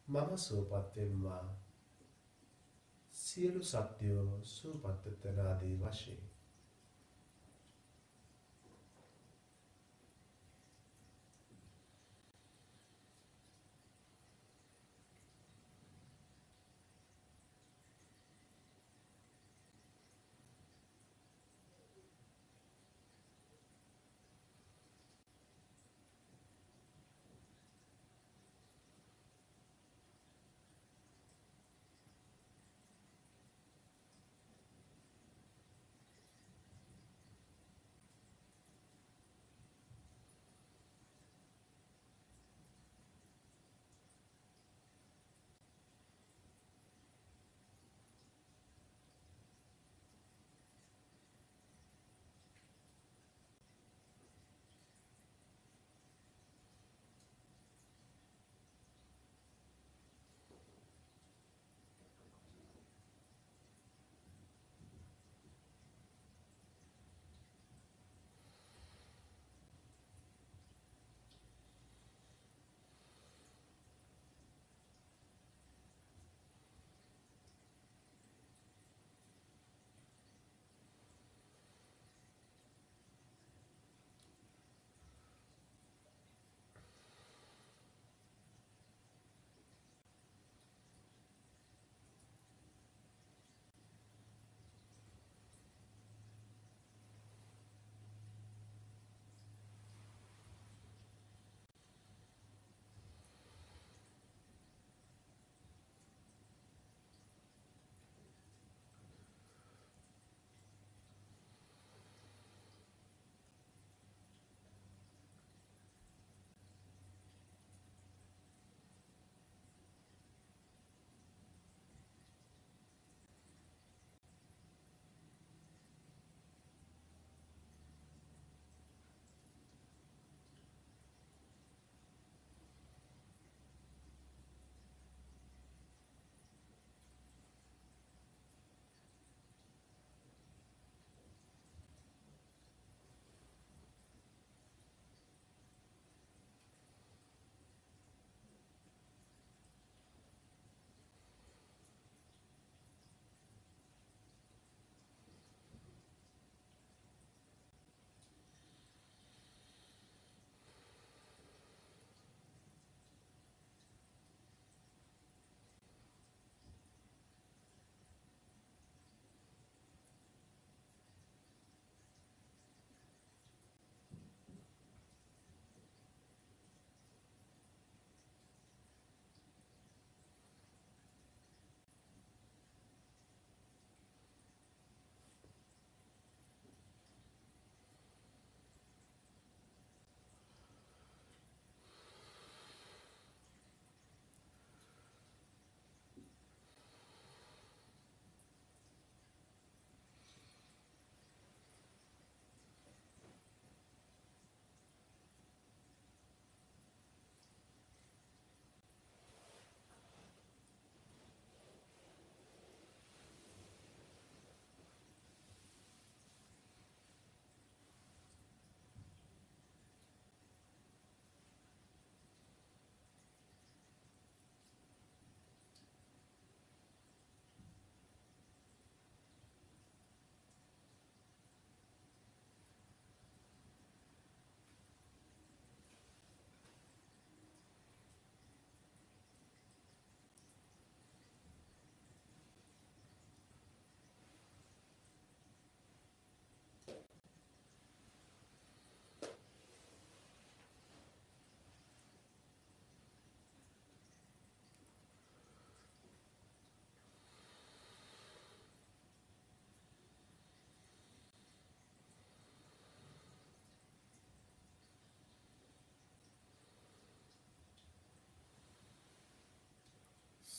මම සුවපත් වෙම්මා සියලු සත්වයෝ සුවපත් වෙත්වාදී වශයෙන්.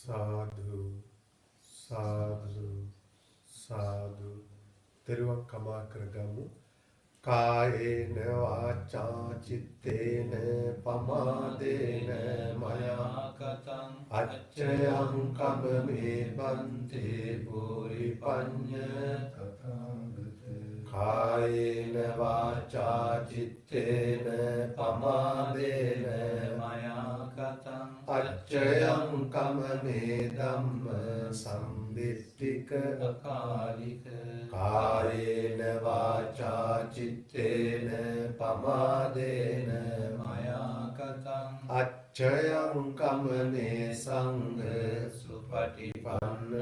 සාදු සාදු සාදු තෙරුවන් කමා කරගමු. කායේන වාචා චිත්තේන පමාදේන මයා කතං අච්චයං කම්මේ බන්තේ පුරි පඤ්ඤ කායේන වාචා චිත්තේන පමාදේන මයා කතං අච්චයං කම්මේ ධම්ම සම්දිට්ඨික අකාලික කායේන වාචා චිත්තේන පමාදේන මයා කතං අච්චයං කම්මේ සංඝ සුපටිපන්න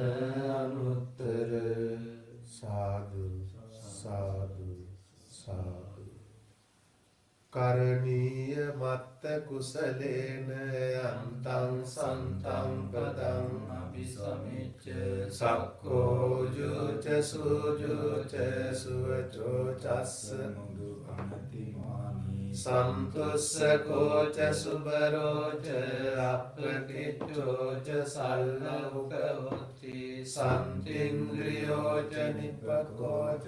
අනුත්තර සාදු සාදු සාදු කරණීය මත්ත කුසලේන යන්තං සන්තං පදං අபிසමිච්ච සක්කෝ ජුච සුජුච සුවචෝ චස්ස මුදු අනතිමානී සන්තුස්සකෝ ච සුබරෝ ච අප්පකිච්ඡෝ ච සල්ලෝකවති සන්තින්ද්‍රියෝ ච නිප්පකෝ ච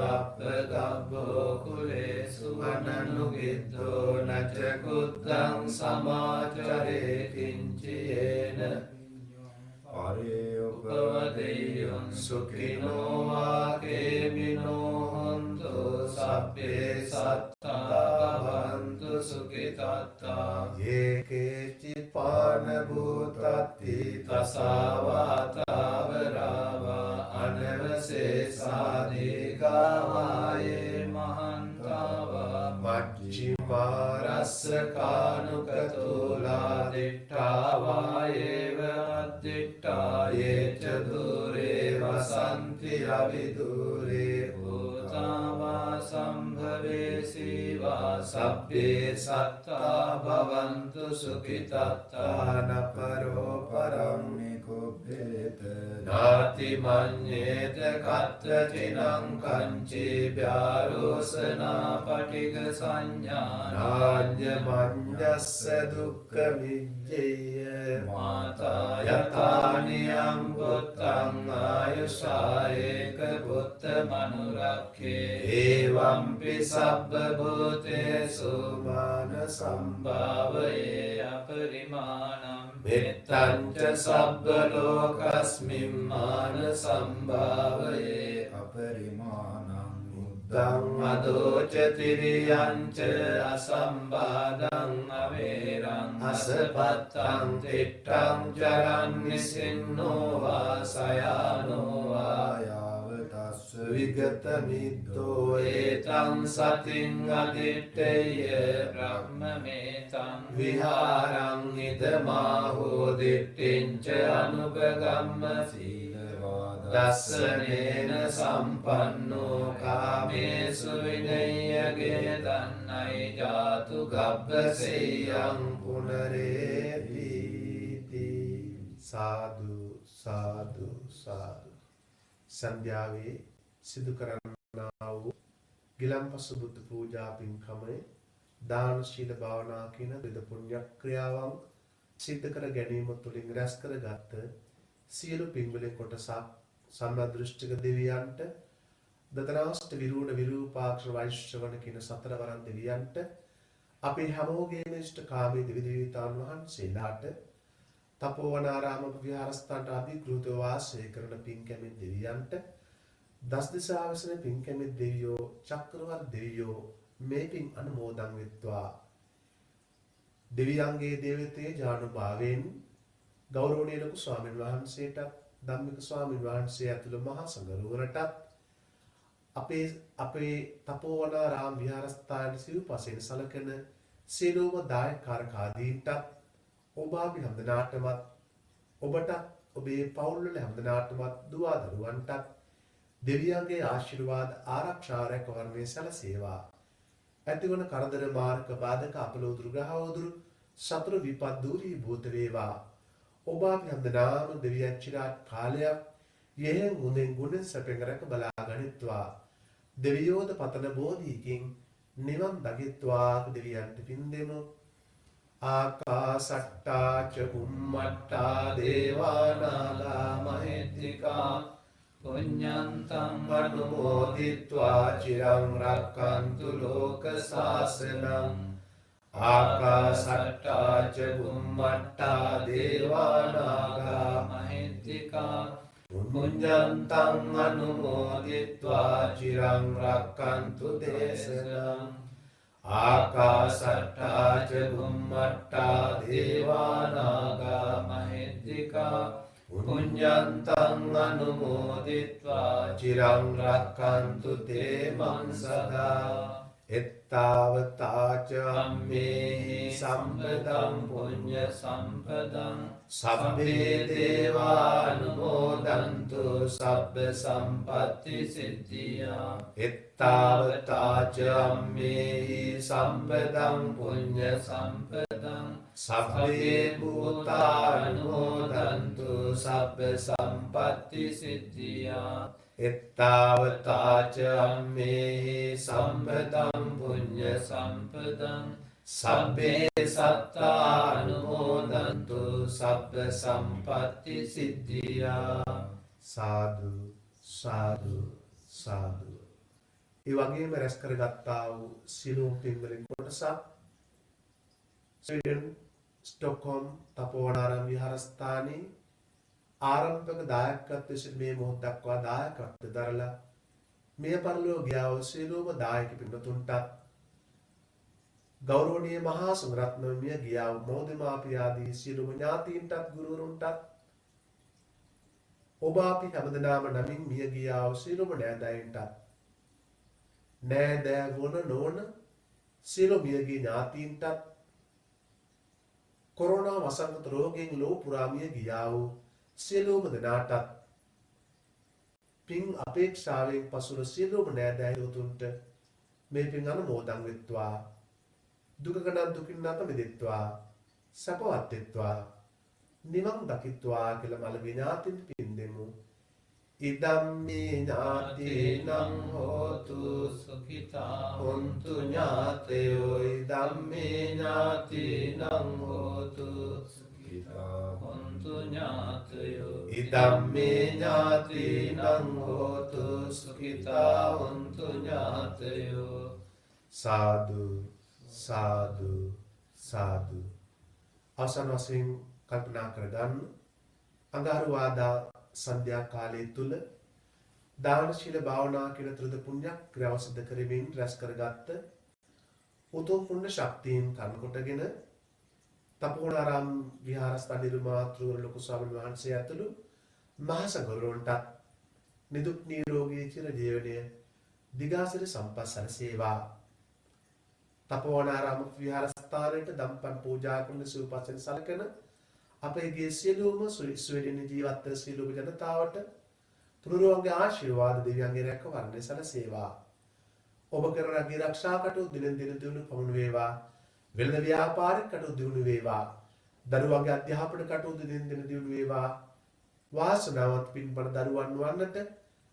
අප්පගබ්බෝ කුලේසු අනනුගිද්දෝ නච කුත්තං සමාචරේ කිංචයේන පරේ උපවදෙය්‍යං සුඛිනෝ වාකේමිනෝ හොන්තු සබ්බේ සත්තා භවන්තු සුඛිතාත්තා යේකේචි පාන භූතත්ති තසාවාතාවරාවා අනවසේසාදීගාවායේ මහන්තාවා මච්චිමා රස්ස කානුකතුලා දිට්ඨාවායේව අද්දිට්ඨායේ ච දුරේ වසන්ති අවිදුරේ භූතාවා සම්භවේසීවා සබ්බේ සත්තා භවන්තු සුඛිතාත්තාන පරෝ පරම් නිකුබ්බේත නාති මඤ්ඤේත කත්ථචිනං කංචේ භාරෝසනා පටිග සංඥානාඤ්ඤ මඤ්ඤස්ස දුක්ඛ විජ්ජේය මාතා යතානියං බුත්තං ආයුෂායේක බුත්ත මනුරක්ඛේ එවම්පි සබ්බ භූතේසු මාන සම්භාවයේ අපරිමාණං මෙත්තං ච සබ්බ ලෝකස්මින් මාන සම්භාවයේ අපරිමාණං උද්දං අදෝච තිරියං ච අසම්බාධං අවේරං අසපත්තං තිට්ඨං චරන් නිසින්නෝ වාසයානෝ වායාව තස්ස විගත මිද්දෝ ඒතං සතින් අදිත්තේය බ්‍රහ්මමේතං විහාරං ඉදමාහෝ දිට්ඨිං ච අනුපගම්ම සීලවාද දස්සනේන සම්පන්නෝ කාමේසු විනය්‍යගේ දන්නයි ජාතු ගබ්බසෙය්‍යං පුනරේති සාදු සාදු සාදු සන්ධ්‍යාවේ සිදු කරන්නා වූ ගිලන්පස බුද්ධ පූජා පින්කමේ දාන ශීල භාවනා කියන විද පුණ්‍ය ක්‍රියාවන් සිද්ධ කර ගැනීම තුළින් රැස් කරගත් සියලු පින්වල කොටසක් සම්මාදෘෂ්ටික දෙවියන්ට දතනාෂ්ට විරූණ විරූපාක්ෂ වෛශ්‍රවණ කියන සතරවරන් දෙවියන්ට අපේ හැමෝගේම ඉෂ්ට කාමී දෙවි දේවතාවුන් වහන්සේලාට තපෝවනාරාම විහාරස්ථානට අධිග්‍රහිතව වාසය කරන පින්කැමි දෙවියන්ට දස දිසාවසන පින්කැමි දෙවියෝ චක්‍රවර්ති දෙවියෝ මේ පින් අනුමෝදන් වෙත්වා. දෙවියන්ගේ දේවතේ ජානුභාවයෙන් ගෞරවනීය ලොකු ස්වාමීන් වහන්සේට ධම්මික ස්වාමීන් වහන්සේ ඇතුළු මහා සංඝරුවනට අපේ තපෝවනාරාම විහාරස්ථානයේ සිව්පසෙන් සලකන සියලුම දායකකාරකාදීන්ට ඔබ අපි හැමදෙනාටමත් ඔබට ඔබේ පවුල් වල හැමදෙනාටමත් දුව දරුවන්ට දෙවියන්ගේ ආශිර්වාද ආරක්ෂා රැකවරණය සැලසේවා. ඇතිවන කරදර මාර්ග බාධක අපලෝදුරු ග්‍රහවදුරු සතුරු විපත් දූරී භූත වේවා. ඔබ අපි හැමදෙනාම දෙවියන් චිරාත් කාලයක් යෙහෙන් හොඳින් ගුණ සැපෙන් රැක බලා ගනිත්වා. දෙවියෝද පතන බෝධියකින් නිවන් දකිත්වා දෙවියන්ට පින් දෙමු. ආකාසට්ටා ච බුම්මට්ටා දේවා නාග මහිද්దికා පුඤ්ඤන්තං අනුමෝදිත්වා චිරං රක්ඛන්තු ලෝක ශාසනං ආකාසට්ටා ච බුම්මට්ටා දේවා නාග මහිද්దికා පුඤ්ඤන්තං අනුමෝදිත්වා චිරං රක්ඛන්තු දේශනං ආකාසට්ටා ච බුම්මට්ටා දේවා නාග මහිද්దికා පුඤ්ඤන්තං අනුමෝදිත්වා චිරං රක්ඛන්තු තේ මං සදා එත්තාවතාච අම්මේහි සම්පදං පුඤ්ඤ සම්පදං සබ්බේ දේවානුමෝදන්තු සබ්බ සම්පත්ති සිද්ධියා එත්තාවතාච අම්මේහි සම්පදං පුඤ්ඤ සම්පදං සබ්බේ භූතානුමෝදන්තු සබ්බ සම්පත්ති සිද්ධියා එත්තාවතාච අම්මේහි සම්පදං පුඤ්ඤ සම්පදං සබ්බේ සත්තානුමෝදන්තු සබ්බ සම්පත්ති සිද්ධියා සාදු සාදු සාදු. ඒ වගේම රැස් කරගත්තා වූ සියලුම පින්වලින් කොටසක් ස්වීඩන් ස්ටොක්හෝම් තපෝවනාරාම විහාරස්ථානයේ ආරම්භක දායකත්වයෙන් සිට මේ මොහොත දක්වා දායකත්වය දරලා මේ පරිලෝක ගියා වූ සියලුම දායක පින්වතුන්ට ගෞරවනීය මහා සංඝරත්නය මිය ගියා වූ මෝදමාපිය ආදී සියලුම ඥාතීන්ටත් ගුරුවරුන්ටත් ඔබ අපි හැමදෙනාම නමින් මිය ගියා වූ සියලුම නෑදෑයන්ටත් නෑදෑ වන නොවන සියලු මියගිය ඥාතීන්ටත් කොරෝනා වසංගත රෝගයෙන් ලෝ පුරා මිය ගියා වූ සියලුම දෙනාටත් පින් අපේක්ෂාවෙන් පසුන සියලුම නෑදෑයෝතුන්ට මේ පින් අනුමෝදන් වෙත්වා. දුකකනන් දුකින් නැත මිදෙත්වා. සැපවත් වෙත්වා. නිවන් දකිත්වා කියලා මල විඥාතින් පින් දෙමු. ඉදම්මේ ඥාතීනං හෝතු සුඛිතා හොන්තු ඥාතයෝ ධම්මේ ඥාතිනං හෝතු සුඛිතා හොන්තු ඥාතයෝ ඉදම්මේ ඥාතිනං හෝතු සුඛිතා හොන්තු ඥාතයෝ සාදු සාදු සාදු. අවසන් වශයෙන් කල්පනා කරගන්න අඟහරුවාදා සන්ධ්‍යා කාලය තුල දාන ශීල භාවනා කියන ත්‍රිද පුණ්‍යක් ක්‍රියාව සිදු කරමින් රැස් කරගත්ත උතුම් පුණ්‍ය ශක්තියින් කන්කොටගෙන තපෝවනාරාම විහාරස්ථාන නිර්මාතෘ ලොකු ස්වාමීන් වහන්සේ ඇතුළු මහා සංඝවරුන්ට නිදුක් නිරෝගී චිර ජීවනය දිගාසිරි සම්පත් සැලසේවා. තපෝවනාරාම විහාරස්ථානයේ දම්පන් පූජා කරන සිව්පසෙන් සලකන අපේ සියලුම ස්වීඩන් ජීවත් වන සියලුම ජනතාවට තුනුරුවන්ගේ ආශිර්වාද දෙවියන්ගේ රැකවරණය සැලසේවා. ඔබ කරන ආරක්ෂා කටයුතු දිනෙන් දින දියුණු පමුණු වේවා. වෙළඳ ව්‍යාපාරික කටයුතු දියුණු වේවා. දරුවන්ගේ අධ්‍යාපන කටයුතු දිනෙන් දින දියුණු වේවා. වාසනාවන්ත පින්බර දරුවන් වන්නට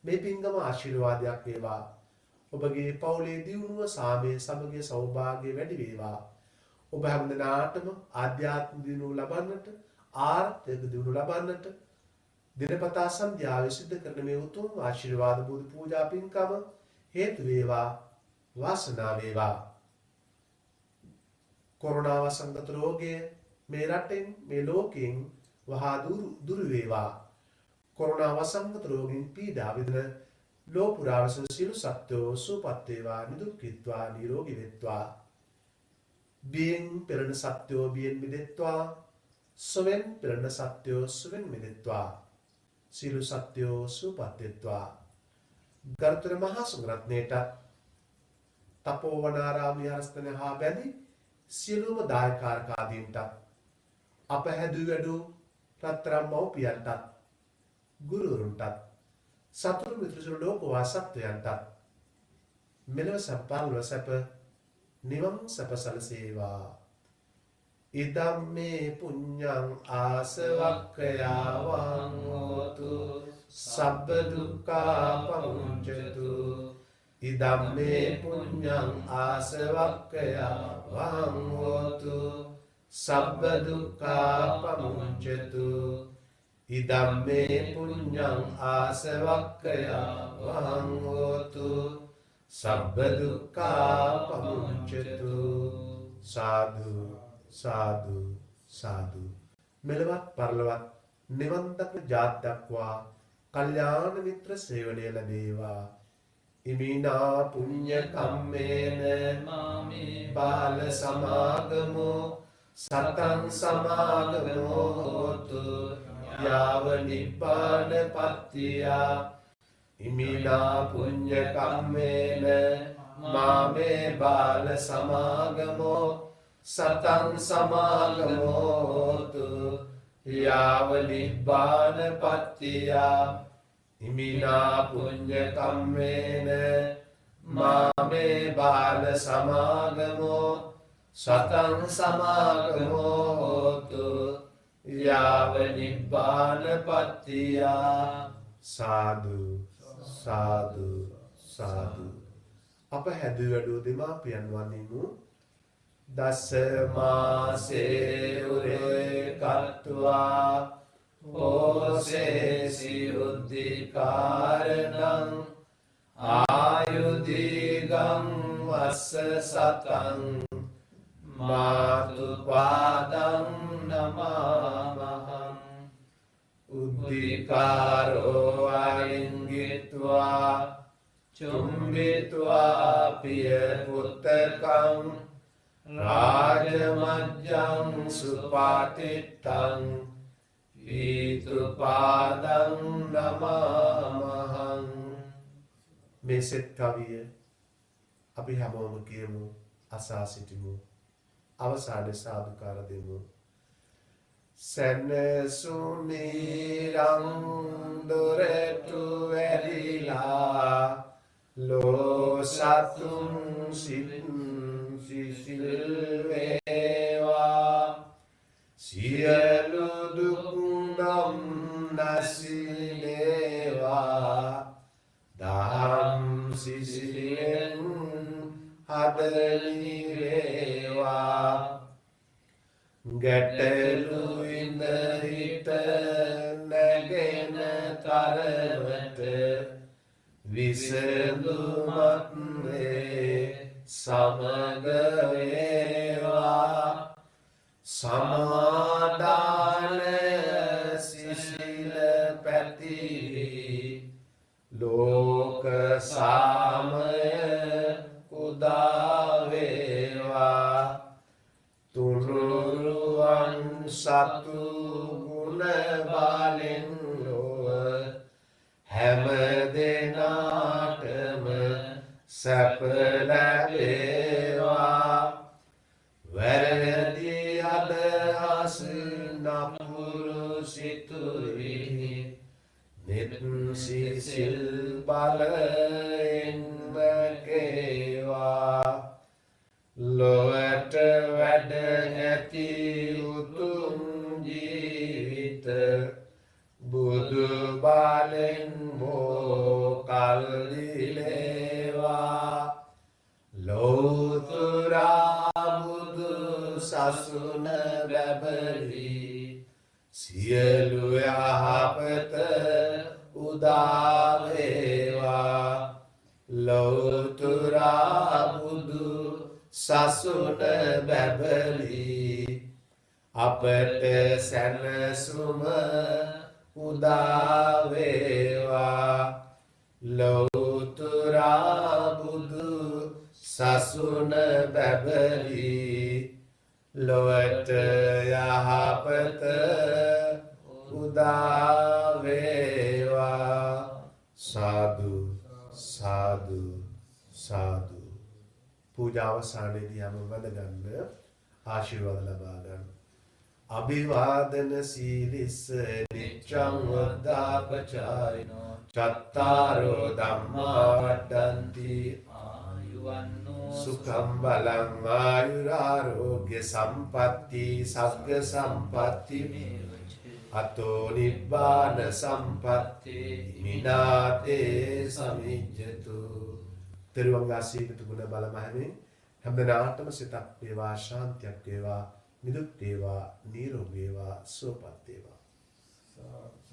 මේ පින්ගම ආශිර්වාදයක් වේවා. ඔබගේ පවුලේ දියුණුව සාමය සමගිය සෞභාග්‍ය වැඩි වේවා. ඔබ හැමදෙනාටම ආධ්‍යාත්මික දියුණුව ලබන්නට ආර්ථික දියුණුව ලබන්නට දිනපතා සන්ධ්‍යාවේ සිද්ධ කරන මේ උතුම් ආශිර්වාද බුදු පූජා පින්කම හේතු වේවා. වාසනාව වේවා. කොරෝනා වසංගත රෝගය මේ රටෙන් මේ ලෝකයෙන් වහා දුරු වේවා. කොරෝනා වසංගත රෝගින් පීඩා විඳින ලෝ පුරා වසන සියලු සත්වෝ සුවපත් වේවා. නිදුක් වෙත්වා. නිරෝගී වෙත්වා. බියෙන් පෙරණ සත්වෝ බියෙන් මිදෙත්වා. සොවෙන් පෙරණ සත්වෝ සොවෙන් මිදෙත්වා. සියලු සත්වෝ සුවපත් වෙත්වා. ගරුතර මහා සංඝරත්නයට තපෝවනාරාම විහාරස්ථානය හා බැඳි සියලුම දායකාරකාදීන්ට අප හැදූ වැඩූ රත්තරන් මව්පියන්ටත් ගුරුවරුන්ටත් සතුරු මිත්‍රසුරු ලෝකවාසත්වයන්ටත් මෙලොව සම්පන්නව සැප නිවන් සැප සැලසේවා. ඉදම්මේ පුඤ්ඤං ආසවක්ඛයාවං හෝතු සබ්බ දුක්ඛා පමුඤ්චතු. ඉදම්මේ පුඤ්ඤං ආසවක්ඛයාවං හෝතු සබ්බ දුක්ඛා පමුංචතු ඉදම්මේ පුඤ්ඤං ආසවක්ඛයා වහං හෝතු සබ්බ දුක්ඛා පමුංචතු සාදු සාදු සාදු මෙලවත් පරලොවත් නිවන් දක්න ජාත් දක්වා කල්යාණ මිත්‍ර සේවනය ලැබේවා ඉමිනා පුඤ්ඤ කම්මේන මාමේ බාල සමාගමෝ සතං සමාගමෝ හෝතු යාව නිබ්බාන පත්තියා ඉමිනා පුඤ්ඤ කම්මේන මාමේ බාල සමාගමෝ සතං සමාගමෝ හෝතු යාව නිබ්බාන පත්තියා ඉමිනා පුඤ්ඤ කම්මේන මාමේ බාල සමාගමෝ සතං සමාගමෝ හෝතු යාව නිබ්බාන පත්තියා සාදු සාදු සාදු අප හැදු වැඩූ දෙමාපියන් වන්නිමු දස මාසේ උරේ කତ୍වා ඕසේසි උද්ධිකාරණං ආයුදීගං වස්ස සතං මාතු පාදං නමාමහං උද්ධිකාරෝ අලිංගිත්වා චුම්බිත්වා පිය පුත්තකං රාජමජ්ජං සුපාතිත්තං පීතුපාදං නමාමහං මේ සෙත් කවිය අපි හැමෝම කියමු අසා සිටිමු අවසානයේ සාදුකාර දෙමු සැනසුනිරං දොරටු වැරිලා ලෝ සතුන් සිසිල් වේවා සියලු දුක් නසිනේවා දහම් සිසිලෙන් හදලිවේවා ගැටලු ඉඳහිට නැගෙන තරමට විසඳුමත් වේ සමග වේවා සමාදාන සිසිල පැතිරි ලෝක සාමය උදා වේවා තුනුරුවන් සතු ගුණ බලෙන් ලොව හැම දෙනාටම සැප ලැබේවා වැරදි අදහස් නපුරු සිතුවිලි නිත් සිසිල් බලෙන් කේවා ලොවට වැඩ නැති උතුම් ජීවිත බුදු බලෙන් මොකල් දිලේවා ලෝතුරා බුදු සසුන බැබලි සියලු යහපත උදා වේවා ලෝතුරා බුදු සසුන බැබලි අපට සැනසුම උදා වේවා ලෝතුරා බුදු සසුන බැබලි ලොවට යහපත උදා වේවා සාදු සාදු සාදු පූජාවසානයේදී හැම වදගන්න ආශිර්වාද ලබා ගන්න අභිවාදන සීලිස්ස නිච්ඡං වද්දාපචායිනෝ චත්තාරෝ ධම්මා වඩ්ඩන්ති ආයුවන්නෝ සුඛං බලං ආයුරාෝග්‍ය සම්පatti සග්ග සම්පatti අතෝ නිබ්බාන සම්පatti මිනාතේ සමිජ්ජතු තෙරුවන් ආශීර්වාද ගුණ බල මහිමින් හැමදාටම සිතක් වේවා ශාන්තියක් වේවා නිදුක් වේවා නිරෝගී වේවා සුවපත් වේවා. සාදු